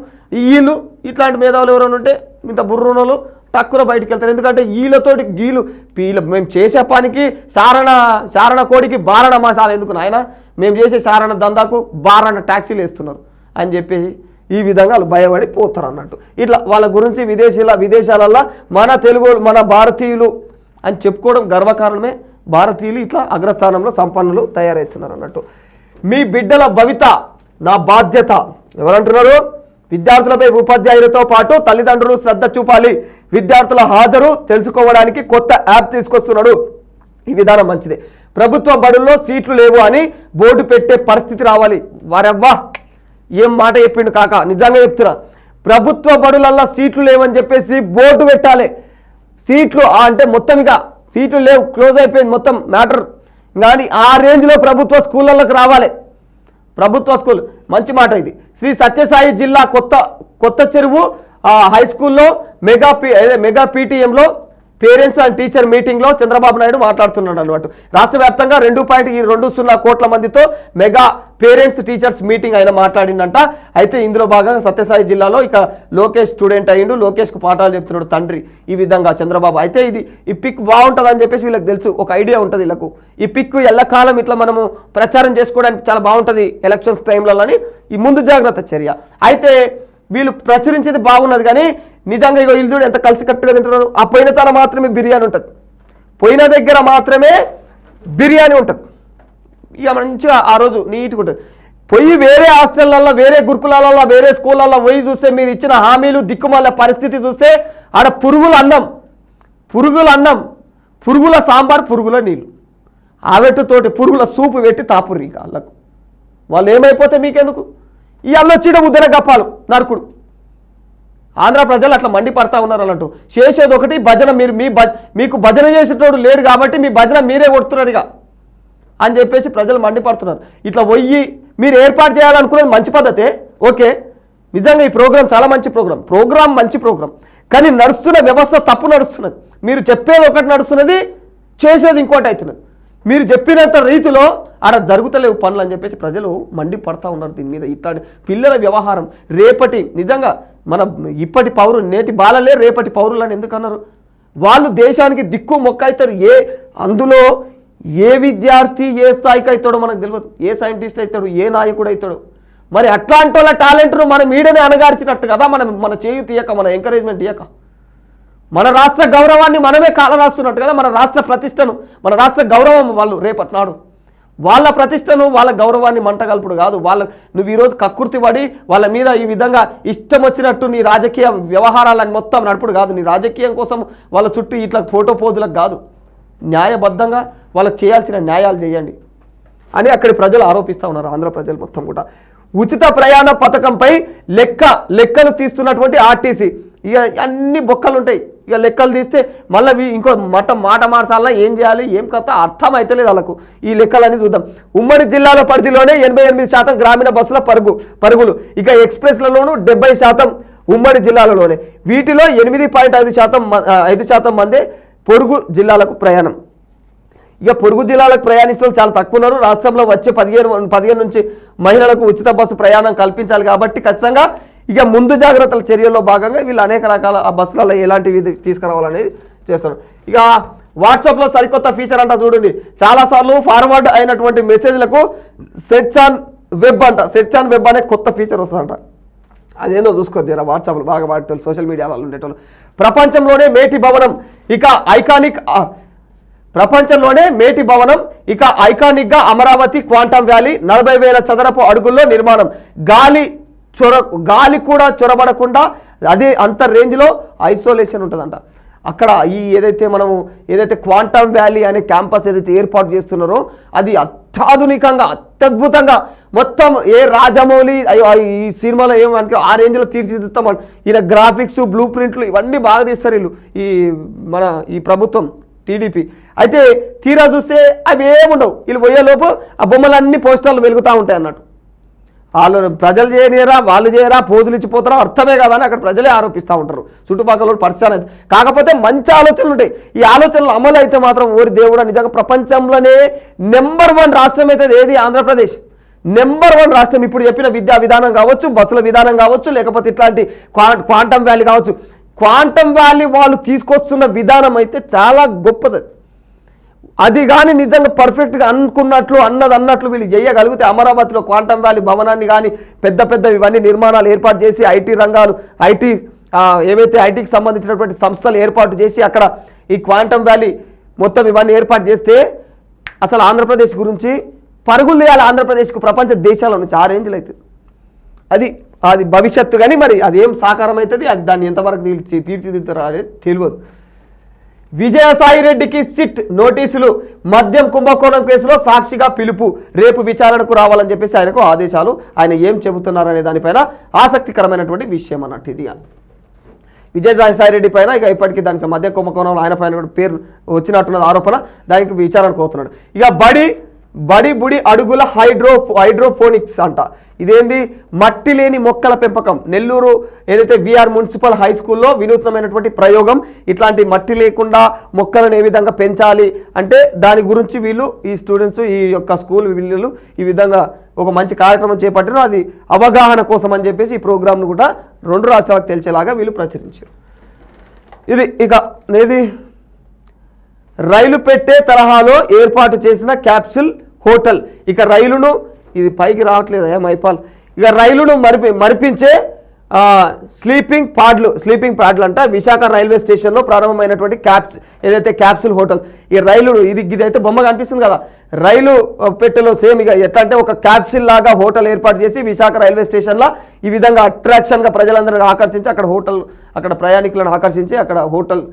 S1: వీళ్ళు ఇట్లాంటి మేధావులు ఎవరైనా ఉంటే ఇంత బుర్రునోళ్ళు టక్కున బయటికి వెళ్తారు. ఎందుకంటే వీళ్ళతోటి వీళ్ళు మేము చేసే పనికి చారణ కోడికి బారణ మసాలా ఎందుకు నాయన, మేము చేసే చారణ దందాకు బారణ ట్యాక్సీలు వేస్తున్నారు అని చెప్పేసి ఈ విధంగా వాళ్ళు భయపడి పోతారు అన్నట్టు. ఇట్లా వాళ్ళ గురించి విదేశాలలో మన భారతీయులు అని చెప్పుకోవడం గర్వకారణమే. భారతీయులు ఇట్లా అగ్రస్థానంలో సంపన్నులు తయారవుతున్నారు అన్నట్టు. మీ బిడ్డల భవిత నా బాధ్యత ఎవరంటున్నారు? విద్యార్థులపై ఉపాధ్యాయులతో పాటు తల్లిదండ్రులు శ్రద్ధ చూపాలి. విద్యార్థుల హాజరు తెలుసుకోవడానికి కొత్త యాప్ తీసుకొస్తున్నాడు. ఈ విధానం మంచిదే. ప్రభుత్వ బడుల్లో సీట్లు లేవు అని బోర్డు పెట్టే పరిస్థితి రావాలి. వారెవ్వా ఏం మాట చెప్పిండు కాక, నిజంగా చెప్తున్నా. ప్రభుత్వ బడులల్లో సీట్లు లేవని చెప్పేసి బోర్డు పెట్టాలి. సీట్లు అంటే మొత్తం ఇక సీట్లు లేవు, క్లోజ్ అయిపోయింది మొత్తం మ్యాటర్. కానీ ఆ రేంజ్లో ప్రభుత్వ స్కూళ్ళకి రావాలి. ప్రభుత్వ స్కూల్ మంచి మాట ఇది. శ్రీ సత్యసాయి జిల్లా కొత్త చెరువు హై స్కూల్లో మెగా పీటీఎంలో పేరెంట్స్ అండ్ టీచర్ మీటింగ్లో చంద్రబాబు నాయుడు మాట్లాడుతున్నాడు అన్నమాట. రాష్ట్ర వ్యాప్తంగా 2.20 కోట్ల మందితో మెగా పేరెంట్స్ టీచర్స్ మీటింగ్ ఆయన మాట్లాడిందంట. అయితే ఇందులో భాగంగా సత్యసాయి జిల్లాలో ఇక లోకేష్ స్టూడెంట్ అయ్యిండు, లోకేష్కు పాఠాలు చెప్తున్నాడు తండ్రి. ఈ విధంగా చంద్రబాబు అయితే ఈ పిక్ బాగుంటుంది అని చెప్పేసి వీళ్ళకి తెలుసు, ఒక ఐడియా ఉంటుంది వీళ్ళకు. ఈ పిక్ ఎల్లకాలం ఇట్లా మనము ప్రచారం చేసుకోవడానికి చాలా బాగుంటుంది ఎలక్షన్స్ టైంలలో అని ఈ ముందు జాగ్రత్త చర్య. అయితే వీళ్ళు ప్రచురించేది బాగున్నది కానీ నిజంగా ఇగో వీళ్ళు ఎంత కలిసికట్టుగా తింటున్నారు. ఆ పోయిన తన మాత్రమే బిర్యానీ ఉంటుంది, పోయిన దగ్గర మాత్రమే బిర్యానీ ఉంటుంది. ఇక మంచిగా ఆ రోజు నీట్గా ఉంటుంది. పోయి వేరే హాస్టళ్లలో, వేరే గురుకులాలలో, వేరే స్కూళ్ళల్లో పోయి చూస్తే మీరు ఇచ్చిన హామీలు దిక్కుమాల పరిస్థితి చూస్తే ఆడ పురుగుల అన్నం, పురుగుల సాంబార్, పురుగుల నీళ్ళు, ఆవెట్టుతోటి పురుగుల సూపు పెట్టి తాపుర్రి. ఇక వాళ్ళకు వాళ్ళు ఏమైపోతే మీకెందుకు? ఈ అల్లొచ్చిన ముద్దన గప్పాలు నరుకుడు. ఆంధ్ర ప్రజలు అట్లా మండిపడతా ఉన్నారు అన్నట్టు. చేసేది ఒకటి భజన. మీకు భజన చేసేటోడు లేడు కాబట్టి మీ భజన మీరే కొడుతున్నారు ఇక అని చెప్పేసి ప్రజలు మండిపడుతున్నారు. ఇట్లా పోయి మీరు ఏర్పాటు చేయాలనుకునేది మంచి పద్ధతే, ఓకే. నిజంగా ఈ ప్రోగ్రాం చాలా మంచి ప్రోగ్రాం మంచి ప్రోగ్రాం. కానీ నడుస్తున్న వ్యవస్థ తప్పు నడుస్తున్నది. మీరు చెప్పేది ఒకటి నడుస్తున్నది, చేసేది ఇంకోటి అవుతున్నది. మీరు చెప్పినంత రీతిలో ఆడ జరుగుతలేవు పనులు అని చెప్పేసి ప్రజలు మండిపడతా ఉన్నారు దీని మీద. ఇట్లాంటి పిల్లల వ్యవహారం రేపటి నిజంగా మన ఇప్పటి పౌరులు, నేటి బాలలే రేపటి పౌరులు అని ఎందుకు అన్నారు? వాళ్ళు దేశానికి దిక్కు మొక్క అవుతారు. అందులో ఏ విద్యార్థి ఏ స్థాయికి అవుతాడో మనకు తెలియదు, ఏ సైంటిస్ట్ అవుతాడు, ఏ నాయకుడు అవుతాడు. మరి అట్లాంటి వాళ్ళ టాలెంట్ను మనం మీడనే అనగార్చినట్టు కదా, మన చేయి తీయక, మన ఎంకరేజ్మెంట్ ఇయ్యక, మన రాష్ట్ర గౌరవాన్ని మనమే కాలరాస్తున్నట్టు కదా, మన రాష్ట్ర ప్రతిష్టను, మన రాష్ట్ర గౌరవం వాళ్ళు రేపటినాడు వాళ్ళ ప్రతిష్టను, వాళ్ళ గౌరవాన్ని మంటగల్పుడు కాదు. నువ్వు ఈరోజు కక్కుర్తి పడి వాళ్ళ మీద ఈ విధంగా ఇష్టం వచ్చినట్టు నీ రాజకీయ వ్యవహారాలని మొత్తం నడుపుడు కాదు. నీ రాజకీయం కోసం వాళ్ళ చుట్టూ ఇట్లా ఫోటో పోజులకు కాదు, న్యాయబద్ధంగా వాళ్ళకి చేయాల్సిన న్యాయాలు చేయండి అని అక్కడి ప్రజలు ఆరోపిస్తూ ఉన్నారు. ఆంధ్ర ప్రజలు మొత్తం కూడా ఉచిత ప్రయాణ పథకంపై లెక్కలు తీస్తున్నటువంటి ఆర్టీసీ. ఇక అన్ని బొక్కలు ఉంటాయి. ఇక లెక్కలు తీస్తే మళ్ళీ ఇంకో మాట మార్చాలన్నా ఏం చేయాలి, ఏం కథ అర్థం అవుతలేదు వాళ్ళకు. ఈ లెక్కలన్నీ చూద్దాం. ఉమ్మడి జిల్లాల పరిధిలోనే 88% గ్రామీణ బస్సుల పరుగులు, ఇక ఎక్స్ప్రెస్లలోనూ 70% ఉమ్మడి జిల్లాలలోనే. వీటిలో 8.5% మందే పొరుగు జిల్లాలకు ప్రయాణం. ఇక పొరుగు జిల్లాలకు ప్రయాణిస్తున్న చాలా తక్కువ ఉన్నారు. రాష్ట్రంలో వచ్చే 15 నుంచి మహిళలకు ఉచిత బస్సు ప్రయాణం కల్పించాలి కాబట్టి ఖచ్చితంగా ఇక ముందు జాగ్రత్తల చర్యల్లో భాగంగా వీళ్ళు అనేక రకాల ఆ బస్సులలో ఎలాంటివి తీసుకురావాలనేది చేస్తున్నారు. ఇక వాట్సాప్లో సరికొత్త ఫీచర్ అంట చూడండి. చాలాసార్లు ఫార్వర్డ్ అయినటువంటి మెసేజ్లకు సెర్చ్ ఆన్ వెబ్ అనే కొత్త ఫీచర్ వస్తుందంట. అదేందో చూసుకోవద్దు జరా. వాట్సాప్లో బాగా వాడతారు సోషల్ మీడియాలో ఉండేటోళ్ళు. ప్రపంచంలోనే మేటి భవనం ఇక ఐకానిక్గా అమరావతి క్వాంటమ్ వ్యాలీ 40,000 చదరపు అడుగుల్లో నిర్మాణం. గాలి కూడా చొరబడకుండా అదే అంత రేంజ్లో ఐసోలేషన్ ఉంటుందంట. అక్కడ ఏదైతే క్వాంటమ్ వ్యాలీ అనే క్యాంపస్ ఏదైతే ఏర్పాటు చేస్తున్నారో అది అత్యాధునికంగా అత్యద్భుతంగా మొత్తం ఏ రాజమౌళి ఈ సినిమాలో ఏమంటే ఆ రేంజ్లో తీర్చిదిద్దామని ఈయన గ్రాఫిక్స్ బ్లూ ప్రింట్లు ఇవన్నీ బాగా తీస్తారు వీళ్ళు ఈ ప్రభుత్వం టీడీపీ. అయితే తీరా చూస్తే అవి ఏముండవు. వీళ్ళు పోయేలోపు ఆ బొమ్మలన్నీ పోస్టర్లు వెలుగుతూ ఉంటాయి అన్నట్టు. వాళ్ళు ప్రజలు చేయనియరా, వాళ్ళు చేయరా, పోజులు ఇచ్చిపోతారా అర్థమే కాదని అక్కడ ప్రజలే ఆరోపిస్తూ ఉంటారు చుట్టుపక్కల పరిస్థితి. కాకపోతే మంచి ఆలోచనలు ఉంటాయి. ఈ ఆలోచనలు అమలు అయితే మాత్రం ఓరి దేవుడా నిజంగా ప్రపంచంలోనే నెంబర్ 1 రాష్ట్రం అయితే ఏది ఆంధ్రప్రదేశ్. నెంబర్ 1 రాష్ట్రం. ఇప్పుడు చెప్పిన విద్యా విధానం కావచ్చు, బస్సుల విధానం కావచ్చు, లేకపోతే ఇట్లాంటి క్వాంటమ్ వ్యాలీ కావచ్చు. క్వాంటమ్ వ్యాలీ వాళ్ళు తీసుకొస్తున్న విధానం అయితే చాలా గొప్పది. అది కానీ నిజంగా పర్ఫెక్ట్గా అన్నట్లు వీళ్ళు చేయగలిగితే అమరావతిలో క్వాంటమ్ వ్యాలీ భవనాన్ని కానీ పెద్ద ఇవన్నీ నిర్మాణాలు ఏర్పాటు చేసి ఐటీకి సంబంధించినటువంటి సంస్థలు ఏర్పాటు చేసి అక్కడ ఈ క్వాంటమ్ వ్యాలీ మొత్తం ఇవన్నీ ఏర్పాటు చేస్తే అసలు ఆంధ్రప్రదేశ్ గురించి పరుగులు తీయాలి. ఆంధ్రప్రదేశ్కు ప్రపంచ దేశాల నుంచి ఆ రేంజ్లో అవుతుంది. అది భవిష్యత్తు. కానీ మరి అదేం సాకారం అవుతుంది, అది దాన్ని ఎంతవరకు తీర్చిదిద్దుతారో అనేది తెలియదు. విజయసాయిరెడ్డికి సిట్ నోటీసులు. మద్యం కుంభకోణం కేసులో సాక్షిగా పిలుపు. రేపు విచారణకు రావాలని చెప్పేసి ఆయనకు ఆదేశాలు. ఆయన ఏం చెబుతున్నారనే దానిపైన ఆసక్తికరమైనటువంటి విషయం అన్నట్టు. ఇది విజయసాయిరెడ్డి పైన ఇక ఇప్పటికీ దానికి మద్య కుంభకోణంలో ఆయన పైన పేరు వచ్చినట్టున్నది ఆరోపణ. దానికి విచారణకు పోతున్నాడు. ఇక బడి అడుగుల హైడ్రోఫోనిక్స్ అంట. ఇదేంది? మట్టి లేని మొక్కల పెంపకం. నెల్లూరు ఏదైతే విఆర్ మున్సిపల్ హై స్కూల్లో వినూత్నమైనటువంటి ప్రయోగం. ఇట్లాంటి మట్టి లేకుండా మొక్కలను ఏ విధంగా పెంచాలి అంటే దాని గురించి వీళ్ళు ఈ స్టూడెంట్స్ ఈ యొక్క స్కూల్ వీళ్ళు ఈ విధంగా ఒక మంచి కార్యక్రమం చేపట్టారు. అది అవగాహన కోసం అని చెప్పేసి ఈ ప్రోగ్రామ్ను కూడా 2 రాష్ట్రాలకు తెలిసేలాగా వీళ్ళు ప్రచురించారు. రైలు పెట్టే తరహాలో ఏర్పాటు చేసిన క్యాప్సుల్ హోటల్. ఇక రైలును ఇది పైకి రావట్లేదు మైపాల్. ఇక రైలును మరిపించే స్లీపింగ్ ప్యాడ్లు అంట. విశాఖ రైల్వే స్టేషన్లో ప్రారంభమైనటువంటి ఏదైతే క్యాప్సుల్ హోటల్. ఈ రైలు ఇదైతే బొమ్మ కనిపిస్తుంది కదా, రైలు పెట్టెలో సేమ్ ఇక ఎట్లా అంటే ఒక క్యాప్సిల్ లాగా హోటల్ ఏర్పాటు చేసి విశాఖ రైల్వే స్టేషన్లో ఈ విధంగా అట్రాక్షన్గా ప్రజలందరినీ ఆకర్షించి అక్కడ ప్రయాణికులను ఆకర్షించి అక్కడ హోటల్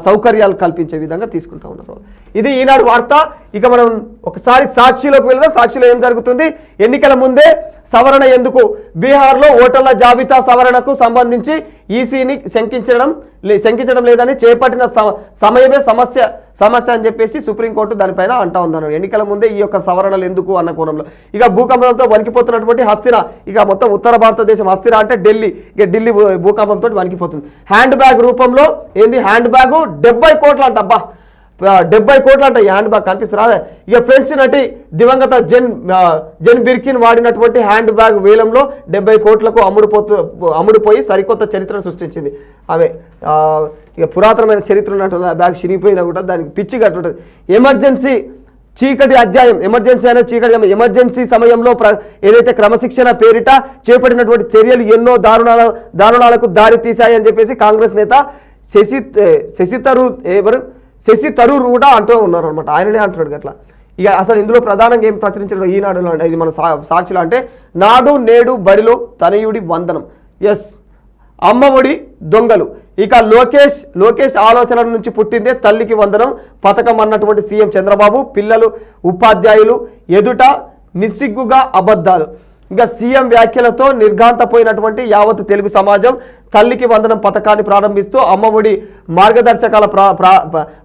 S1: సౌకర్యాలు కల్పించే విధంగా తీసుకుంటూ ఉన్నారు. ఇది ఈనాడు వార్త. ఇక మనం ఒకసారి సాక్షిలోకి వెళ్దాం. సాక్షిలో ఏం జరుగుతుంది? ఎన్నికల ముందే సవరణ ఎందుకు? బీహార్లో ఓటర్ల జాబితా సవరణకు సంబంధించి ఈసీని శంకించడం లేదని చేపట్టిన సమయమే సమస్య అని చెప్పేసి సుప్రీంకోర్టు దానిపైన అంటా ఉందన్నారు. ఎన్నికల ముందే ఈ యొక్క సవరణలు ఎందుకు అన్న కోణంలో. ఇక భూకంపంతో వణికిపోతున్నటువంటి హస్తిన, ఇక మొత్తం ఉత్తర భారతదేశం హస్తిన అంటే ఢిల్లీ, ఇక ఢిల్లీ భూకంపంతో వణికిపోతుంది. హ్యాండ్ బ్యాగ్ రూపంలో ఏంది? హ్యాండ్ బ్యాగ్ 70 కోట్లు అంట. అబ్బా 70 కోట్లు అంట ఈ హ్యాండ్ బ్యాగ్ కనిపిస్తున్నా. ఇక ఫ్రెంచ్ నటి దివంగత జెన్ బిర్కిన్ వాడినటువంటి హ్యాండ్ బ్యాగ్ వేలంలో 70 కోట్లకు అమ్ముడుపోయి సరికొత్త చరిత్రను సృష్టించింది. ఇక పురాతనమైన చరిత్ర ఉన్నట్టు ఆ బ్యాగ్ చిరిగిపోయినా కూడా దానికి పిచ్చి కట్టుంటుంది. ఎమర్జెన్సీ ఎమర్జెన్సీ సమయంలో ఏదైతే క్రమశిక్షణ పేరిట చేపట్టినటువంటి చర్యలు ఎన్నో దారుణాలకు దారి తీశాయని చెప్పేసి కాంగ్రెస్ నేత శశి తరూర్ కూడా అంటూ ఉన్నారు అనమాట. ఆయననే అంటున్నాడు అట్లా. ఇక అసలు ఇందులో ప్రధానంగా ఏం ప్రచురించడం ఈనాడులో అంటే ఇది మన సాక్షిలో అంటే నాడు నేడు బడిలో తనయుడి వందనం. ఎస్, అమ్మఒడి దొంగలు. ఇక లోకేష్ ఆలోచనల నుంచి పుట్టిందే తల్లికి వందనం పథకం అన్నటువంటి సీఎం చంద్రబాబు. పిల్లలు ఉపాధ్యాయులు ఎదుట నిస్సిగ్గుగా అబద్ధాలు. ఇంకా సీఎం వ్యాఖ్యలతో నిర్ఘాంతపోయినటువంటి యావత్ తెలుగు సమాజం తల్లికి వందనం పథకాన్ని ప్రారంభిస్తూ అమ్మఒడి మార్గదర్శకాల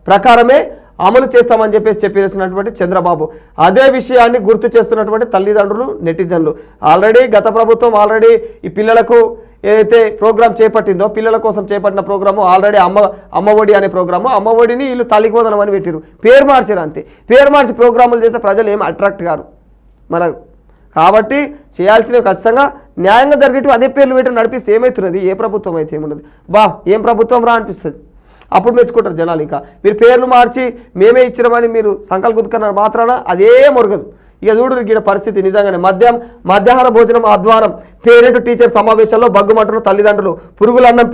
S1: ప్రకారమే అమలు చేస్తామని చెప్పేసినటువంటి చంద్రబాబు అదే విషయాన్ని గుర్తు చేస్తున్నటువంటి తల్లిదండ్రులు, నెటిజన్లు. గత ప్రభుత్వం ఈ పిల్లలకు ఏదైతే ప్రోగ్రామ్ చేపట్టిందో పిల్లల కోసం చేపట్టిన ప్రోగ్రాము ఆల్రెడీ అమ్మఒడి అనే ప్రోగ్రాము, అమ్మఒడిని వీళ్ళు తల్లికోదనం అని పెట్టారు, పేరు మార్చారు అంతే. పేరు మార్చి ప్రోగ్రాములు చేస్తే ప్రజలు ఏం అట్రాక్ట్ కారు మనకు. కాబట్టి చేయాల్సినవి ఖచ్చితంగా న్యాయంగా జరిగేటివి అదే పేర్లు పెట్టి నడిపిస్తే ఏమవుతున్నది, ఏ ప్రభుత్వం అయితే ఏమున్నది, ఏం ప్రభుత్వం రా అనిపిస్తుంది. అప్పుడు మెచ్చుకుంటారు జనాలు. ఇంకా మీరు పేర్లు మార్చి మేమే ఇచ్చినామని మీరు సంకల్ప గుర్తుకున్న మాత్రాన అదే మొరగదు. ఇక చూడు ఇక్కడ పరిస్థితి నిజంగానే మధ్యాహ్న భోజనం ఆధ్వానం పేరెంట్ టీచర్ సమావేశాల్లో బగ్గుమంటున్న తల్లిదండ్రులు, పురుగులన్నం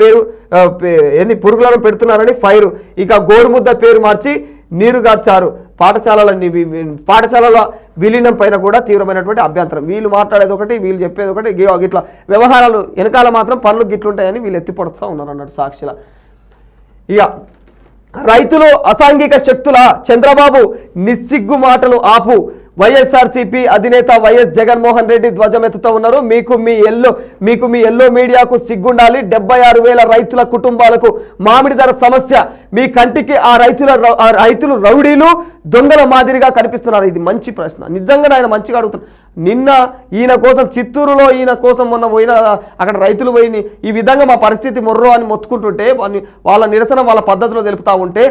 S1: పురుగులన్నం పెడుతున్నారని ఫైరు. ఇక గోరుముద్ద పేరు మార్చి నీరు గార్చారు. పాఠశాలల విలీనం పైన కూడా తీవ్రమైనటువంటి అభ్యంతరం. వీళ్ళు మాట్లాడేది ఒకటి, వీళ్ళు చెప్పేది ఒకటి, ఇట్లా వ్యవహారాలు వెనకాల మాత్రం పనులు గిట్లుంటాయని వీళ్ళు ఎత్తిపడుతూ ఉన్నారు అన్నట్టు సాక్షిలా. ఇక రైతులు అసాంఘిక శక్తుల, చంద్రబాబు నిస్సిగ్గు మాటలు ఆపు. వైఎస్ఆర్సీపీ అధినేత వైఎస్ జగన్మోహన్ రెడ్డి ధ్వజమెత్తుతూ ఉన్నారు. మీకు మీ ఎల్లో మీడియాకు సిగ్గుండాలి. 76,000 రైతుల కుటుంబాలకు మామిడి ధర సమస్య. మీ కంటికి ఆ రైతులు రౌడీలు దొంగల మాదిరిగా కనిపిస్తున్నారు. ఇది మంచి ప్రశ్న, నిజంగా ఆయన మంచిగా అడుగుతున్నారు. నిన్న ఈయన కోసం చిత్తూరులో ఈయన కోసం మొన్న పోయిన అక్కడ రైతులు పోయి ఈ విధంగా మా పరిస్థితి మొర్రో అని మొత్తుకుంటుంటే వాళ్ళ నిరసన వాళ్ళ పద్ధతిలో తెలుపుతూ ఉంటే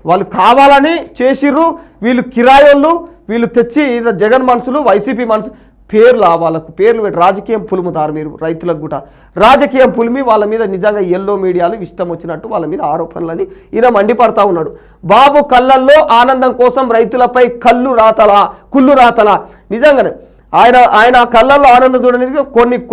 S1: వాళ్ళు కావాలని చేసిర్రు. వీళ్ళు కిరాయోళ్ళు, వీళ్ళు తెచ్చి జగన్ మనుషులు, వైసీపీ మనుషులు వాళ్ళకు పేర్లు పెట్టి రాజకీయం పులుముతారు మీరు. రైతులకు కూడా రాజకీయం పులిమి వాళ్ళ మీద నిజంగా ఎల్లో మీడియాలు ఇష్టం వచ్చినట్టు వాళ్ళ మీద ఆరోపణలని ఈయన మండిపడతా ఉన్నాడు. బాబు కళ్ళల్లో ఆనందం కోసం రైతులపై కుళ్ళు రాతలా. నిజంగానే ఆయన కళ్ళల్లో ఆనందం చూడడానికి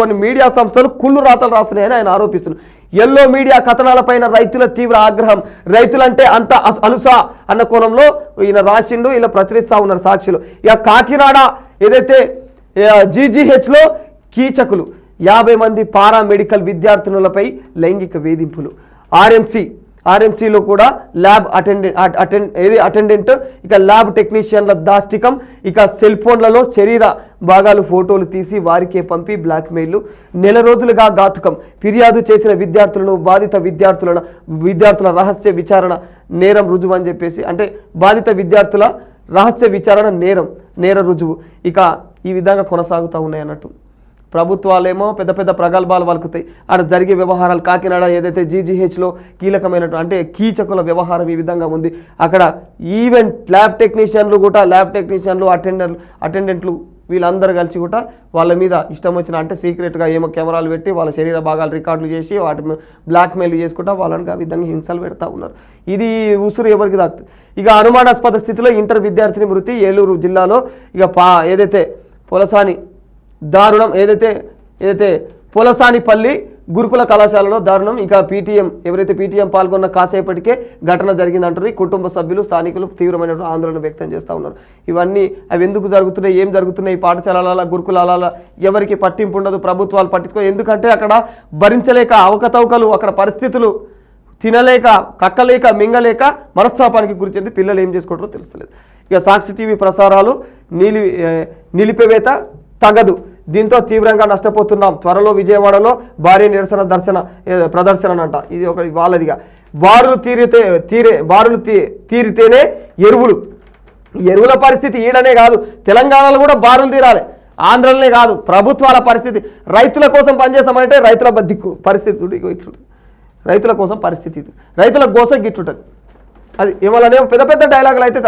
S1: కొన్ని మీడియా సంస్థలు కుళ్ళు రాతలు రాస్తున్నాయని ఆయన ఆరోపిస్తున్నారు. ఎల్లో మీడియా కథనాలపైన రైతుల తీవ్ర ఆగ్రహం. రైతులంటే అంత అలుసా అన్న కోణంలో ఈయన రాసిండు, ఇలా ప్రచురిస్తూ ఉన్నారు సాక్షులు. ఇక కాకినాడ ఏదైతే జీజీహెచ్లో కీచకులు 50 మంది పారామెడికల్ విద్యార్థినులపై లైంగిక వేధింపులు. ఆర్ఎంసీలో కూడా ల్యాబ్ అటెండెంట్, ఇక ల్యాబ్ టెక్నీషియన్ల దాష్టికం. ఇక సెల్ ఫోన్లలో శరీర భాగాలు ఫోటోలు తీసి వారికే పంపి బ్లాక్మెయిల్. నెల రోజులుగా ఘాతుకం. ఫిర్యాదు చేసిన విద్యార్థులను బాధిత విద్యార్థుల రహస్య విచారణ నేరం రుజువు అని చెప్పేసి, అంటే బాధిత విద్యార్థుల రహస్య విచారణ నేర రుజువు. ఇక ఈ విధంగా కొనసాగుతూ ఉన్నాయి అన్నట్టు. ప్రభుత్వాలేమో పెద్ద ప్రగల్భాలు వలుకుతాయి. అక్కడ జరిగే వ్యవహారాలు కాకినాడ ఏదైతే జీజీహెచ్లో కీలకమైనట్టు అంటే కీచకుల వ్యవహారం ఈ విధంగా ఉంది. అక్కడ ఈవెన్ ల్యాబ్ టెక్నీషియన్లు అటెండెంట్లు వీళ్ళందరూ కలిసి కూడా వాళ్ళ మీద ఇష్టం వచ్చిన అంటే సీక్రెట్గా ఏమో కెమెరాలు పెట్టి వాళ్ళ శరీర భాగాలు రికార్డులు చేసి వాటి బ్లాక్మెయిల్ చేసుకుంటా వాళ్ళని ఆ విధంగా హింసలు పెడతా ఉన్నారు. ఇది ఉసురు ఎవరికి తాకుతుంది. ఇక అనుమానాస్పద స్థితిలో ఇంటర్ విద్యార్థిని మృతి ఏలూరు జిల్లాలో. ఇక ఏదైతే పొలసాని దారుణం, ఏదైతే పొలసానిపల్లి గురుకుల కళాశాలలో దారుణం. ఇక ఎవరైతే పీటీఎం పాల్గొన్న కాసేపటికే ఘటన జరిగిందంటారు. కుటుంబ సభ్యులు, స్థానికులు తీవ్రమైన ఆందోళన వ్యక్తం చేస్తూ ఉన్నారు. ఇవన్నీ అవి ఎందుకు జరుగుతున్నాయి, ఏం జరుగుతున్నాయి, పాఠశాలల గురుకులాల ఎవరికి పట్టింపు ఉండదు, ప్రభుత్వాలు పట్టించుకో. ఎందుకంటే అక్కడ భరించలేక అవకతవకలు, అక్కడ పరిస్థితులు తినలేక కక్కలేక మింగలేక మనస్తాపానికి గురించి పిల్లలు ఏం చేసుకుంటారో తెలుస్తలేదు. ఇక సాక్షి టీవీ ప్రసారాలు నిలిపివేత తగదు, దీంతో తీవ్రంగా నష్టపోతున్నాం. త్వరలో విజయవాడలో భారీ నిరసన ప్రదర్శన అంట. ఇది ఒక వాళ్ళదిగా. బారులు తీరితేనే ఎరువుల పరిస్థితి ఈడనే కాదు, తెలంగాణలో కూడా బారులు తీరాలి. ఆంధ్రలోనే కాదు, ప్రభుత్వాల పరిస్థితి. రైతుల కోసం పనిచేస్తామంటే రైతుల దిక్కు పరిస్థితి ఇట్లుంటుంది. రైతుల కోసం పరిస్థితి, రైతుల కోసం గిట్లుంటుంది. అది ఇవాళనేమో పెద్ద డైలాగులు అయితే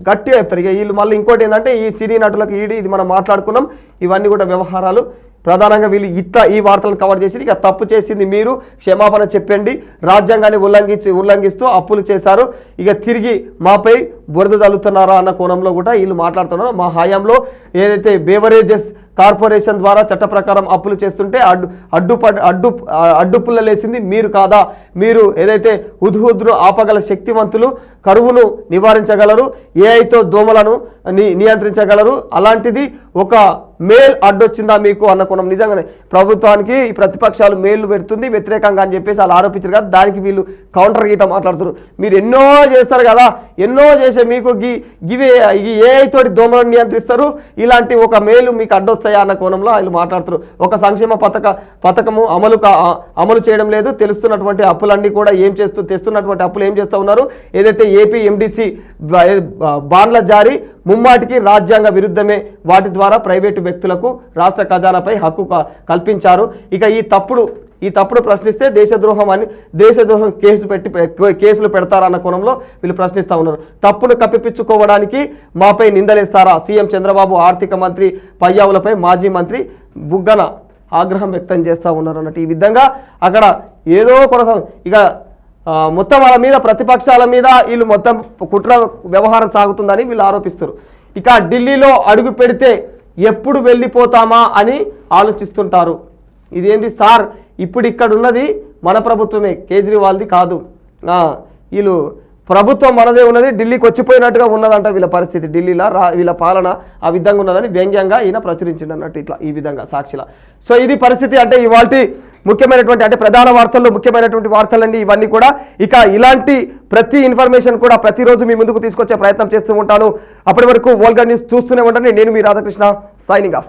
S1: గట్టిగా చెప్తారు. ఇక వీళ్ళు మళ్ళీ ఇంకోటి ఏంటంటే ఈ సినీ నటులకు ఇది మనం మాట్లాడుకున్నాం. ఇవన్నీ కూడా వ్యవహారాలు ప్రధానంగా వీళ్ళు ఈ వార్తలను కవర్ చేసి ఇక తప్పు చేసింది మీరు, క్షమాపణ చెప్పండి, రాజ్యాంగాన్ని ఉల్లంఘిస్తూ అప్పులు చేశారు, ఇక తిరిగి మాపై బురద తల్లుతున్నారా అన్న కోణంలో కూడా వీళ్ళు మాట్లాడుతున్నారు. మా హయాంలో ఏదైతే బేవరేజెస్ కార్పొరేషన్ ద్వారా చట్ట ప్రకారం అప్పులు చేస్తుంటే అడ్డుపుల్లలేసింది మీరు కాదా? మీరు ఏదైతే హుద్హుద్ను ఆపగల శక్తివంతులు, కరువును నివారించగలరు, ఏఐతో దోమలను నియంత్రించగలరు, అలాంటిది ఒక మేల్ అడ్డొచ్చిందా మీకు అన్న కోణం. నిజంగానే ప్రభుత్వానికి ఈ ప్రతిపక్షాలు మేళ్లు పెడుతుంది వ్యతిరేకంగా అని చెప్పేసి వాళ్ళు ఆరోపించారు కదా, దానికి వీళ్ళు కౌంటర్ గీట మాట్లాడుతారు. మీరు ఎన్నో చేస్తారు కదా, ఎన్నో చేసే మీకు ఏఐ తోటి దోమలను నియంత్రిస్తారు, ఇలాంటి ఒక మేలు మీకు అడ్డొస్తాయా అన్న కోణంలో వీళ్ళు మాట్లాడుతారు. ఒక సంక్షేమ పథకము అమలు చేయడం లేదు, తెలుస్తున్నటువంటి అప్పులన్నీ కూడా తెస్తున్నటువంటి అప్పులు ఏం చేస్తూ ఉన్నారు, ఏదైతే ఏపీ ఎండిసి బాండ్ల జారీ ముమ్మాటికి రాజ్యాంగ విరుద్ధమే. వాటి ద్వారా ప్రైవేటు వ్యక్తులకు రాష్ట్ర ఖజానాపై హక్కు కల్పించారు. ఇక ఈ తప్పుడు ప్రశ్నిస్తే దేశద్రోహం కేసులు పెడతారన్న కోణంలో వీళ్ళు ప్రశ్నిస్తూ ఉన్నారు. తప్పును కప్పిపుచ్చుకోవడానికి మాపై నిందలేస్తారా? సీఎం చంద్రబాబు ఆర్థిక మంత్రి పయ్యావులపై మాజీ మంత్రి బుగ్గన ఆగ్రహం వ్యక్తం చేస్తూ ఉన్నారు అన్నట్టు. ఈ విధంగా అక్కడ ఏదో ఇక మొత్తం వాళ్ళ మీద, ప్రతిపక్షాల మీద వీళ్ళు మొత్తం కుట్ర వ్యవహారం సాగుతుందని వీళ్ళు ఆరోపిస్తారు. ఇక ఢిల్లీలో అడుగు పెడితే ఎప్పుడు వెళ్ళిపోతామా అని ఆలోచిస్తుంటారు. ఇదేంటి సార్, ఇప్పుడు ఇక్కడ ఉన్నది మన ప్రభుత్వమే, కేజ్రీవాల్ది కాదు. వీళ్ళు ప్రభుత్వం మనదే ఉన్నది, ఢిల్లీకి వచ్చిపోయినట్టుగా ఉన్నదంట వీళ్ళ పరిస్థితి. ఢిల్లీలో వీళ్ళ పాలన ఆ విధంగా ఉన్నదని వ్యంగ్యంగా ఈయన ప్రచురించింది అన్నట్టు ఇట్లా ఈ విధంగా సాక్షిలా. సో ఇది పరిస్థితి. అంటే ఇవాల్టి ముఖ్యమైనటువంటి, అంటే ప్రధాన వార్తల్లో ముఖ్యమైనటువంటి వార్తలన్నీ ఇవన్నీ కూడా. ఇక ఇలాంటి ప్రతి ఇన్ఫర్మేషన్ కూడా ప్రతిరోజు మీ ముందుకు తీసుకొచ్చే ప్రయత్నం చేస్తూ ఉంటాను. అప్పటి వరకు వరల్డ్ న్యూస్ చూస్తూనే ఉండండి. నేను మీ రాధాకృష్ణ, సైనింగ్ ఆఫ్.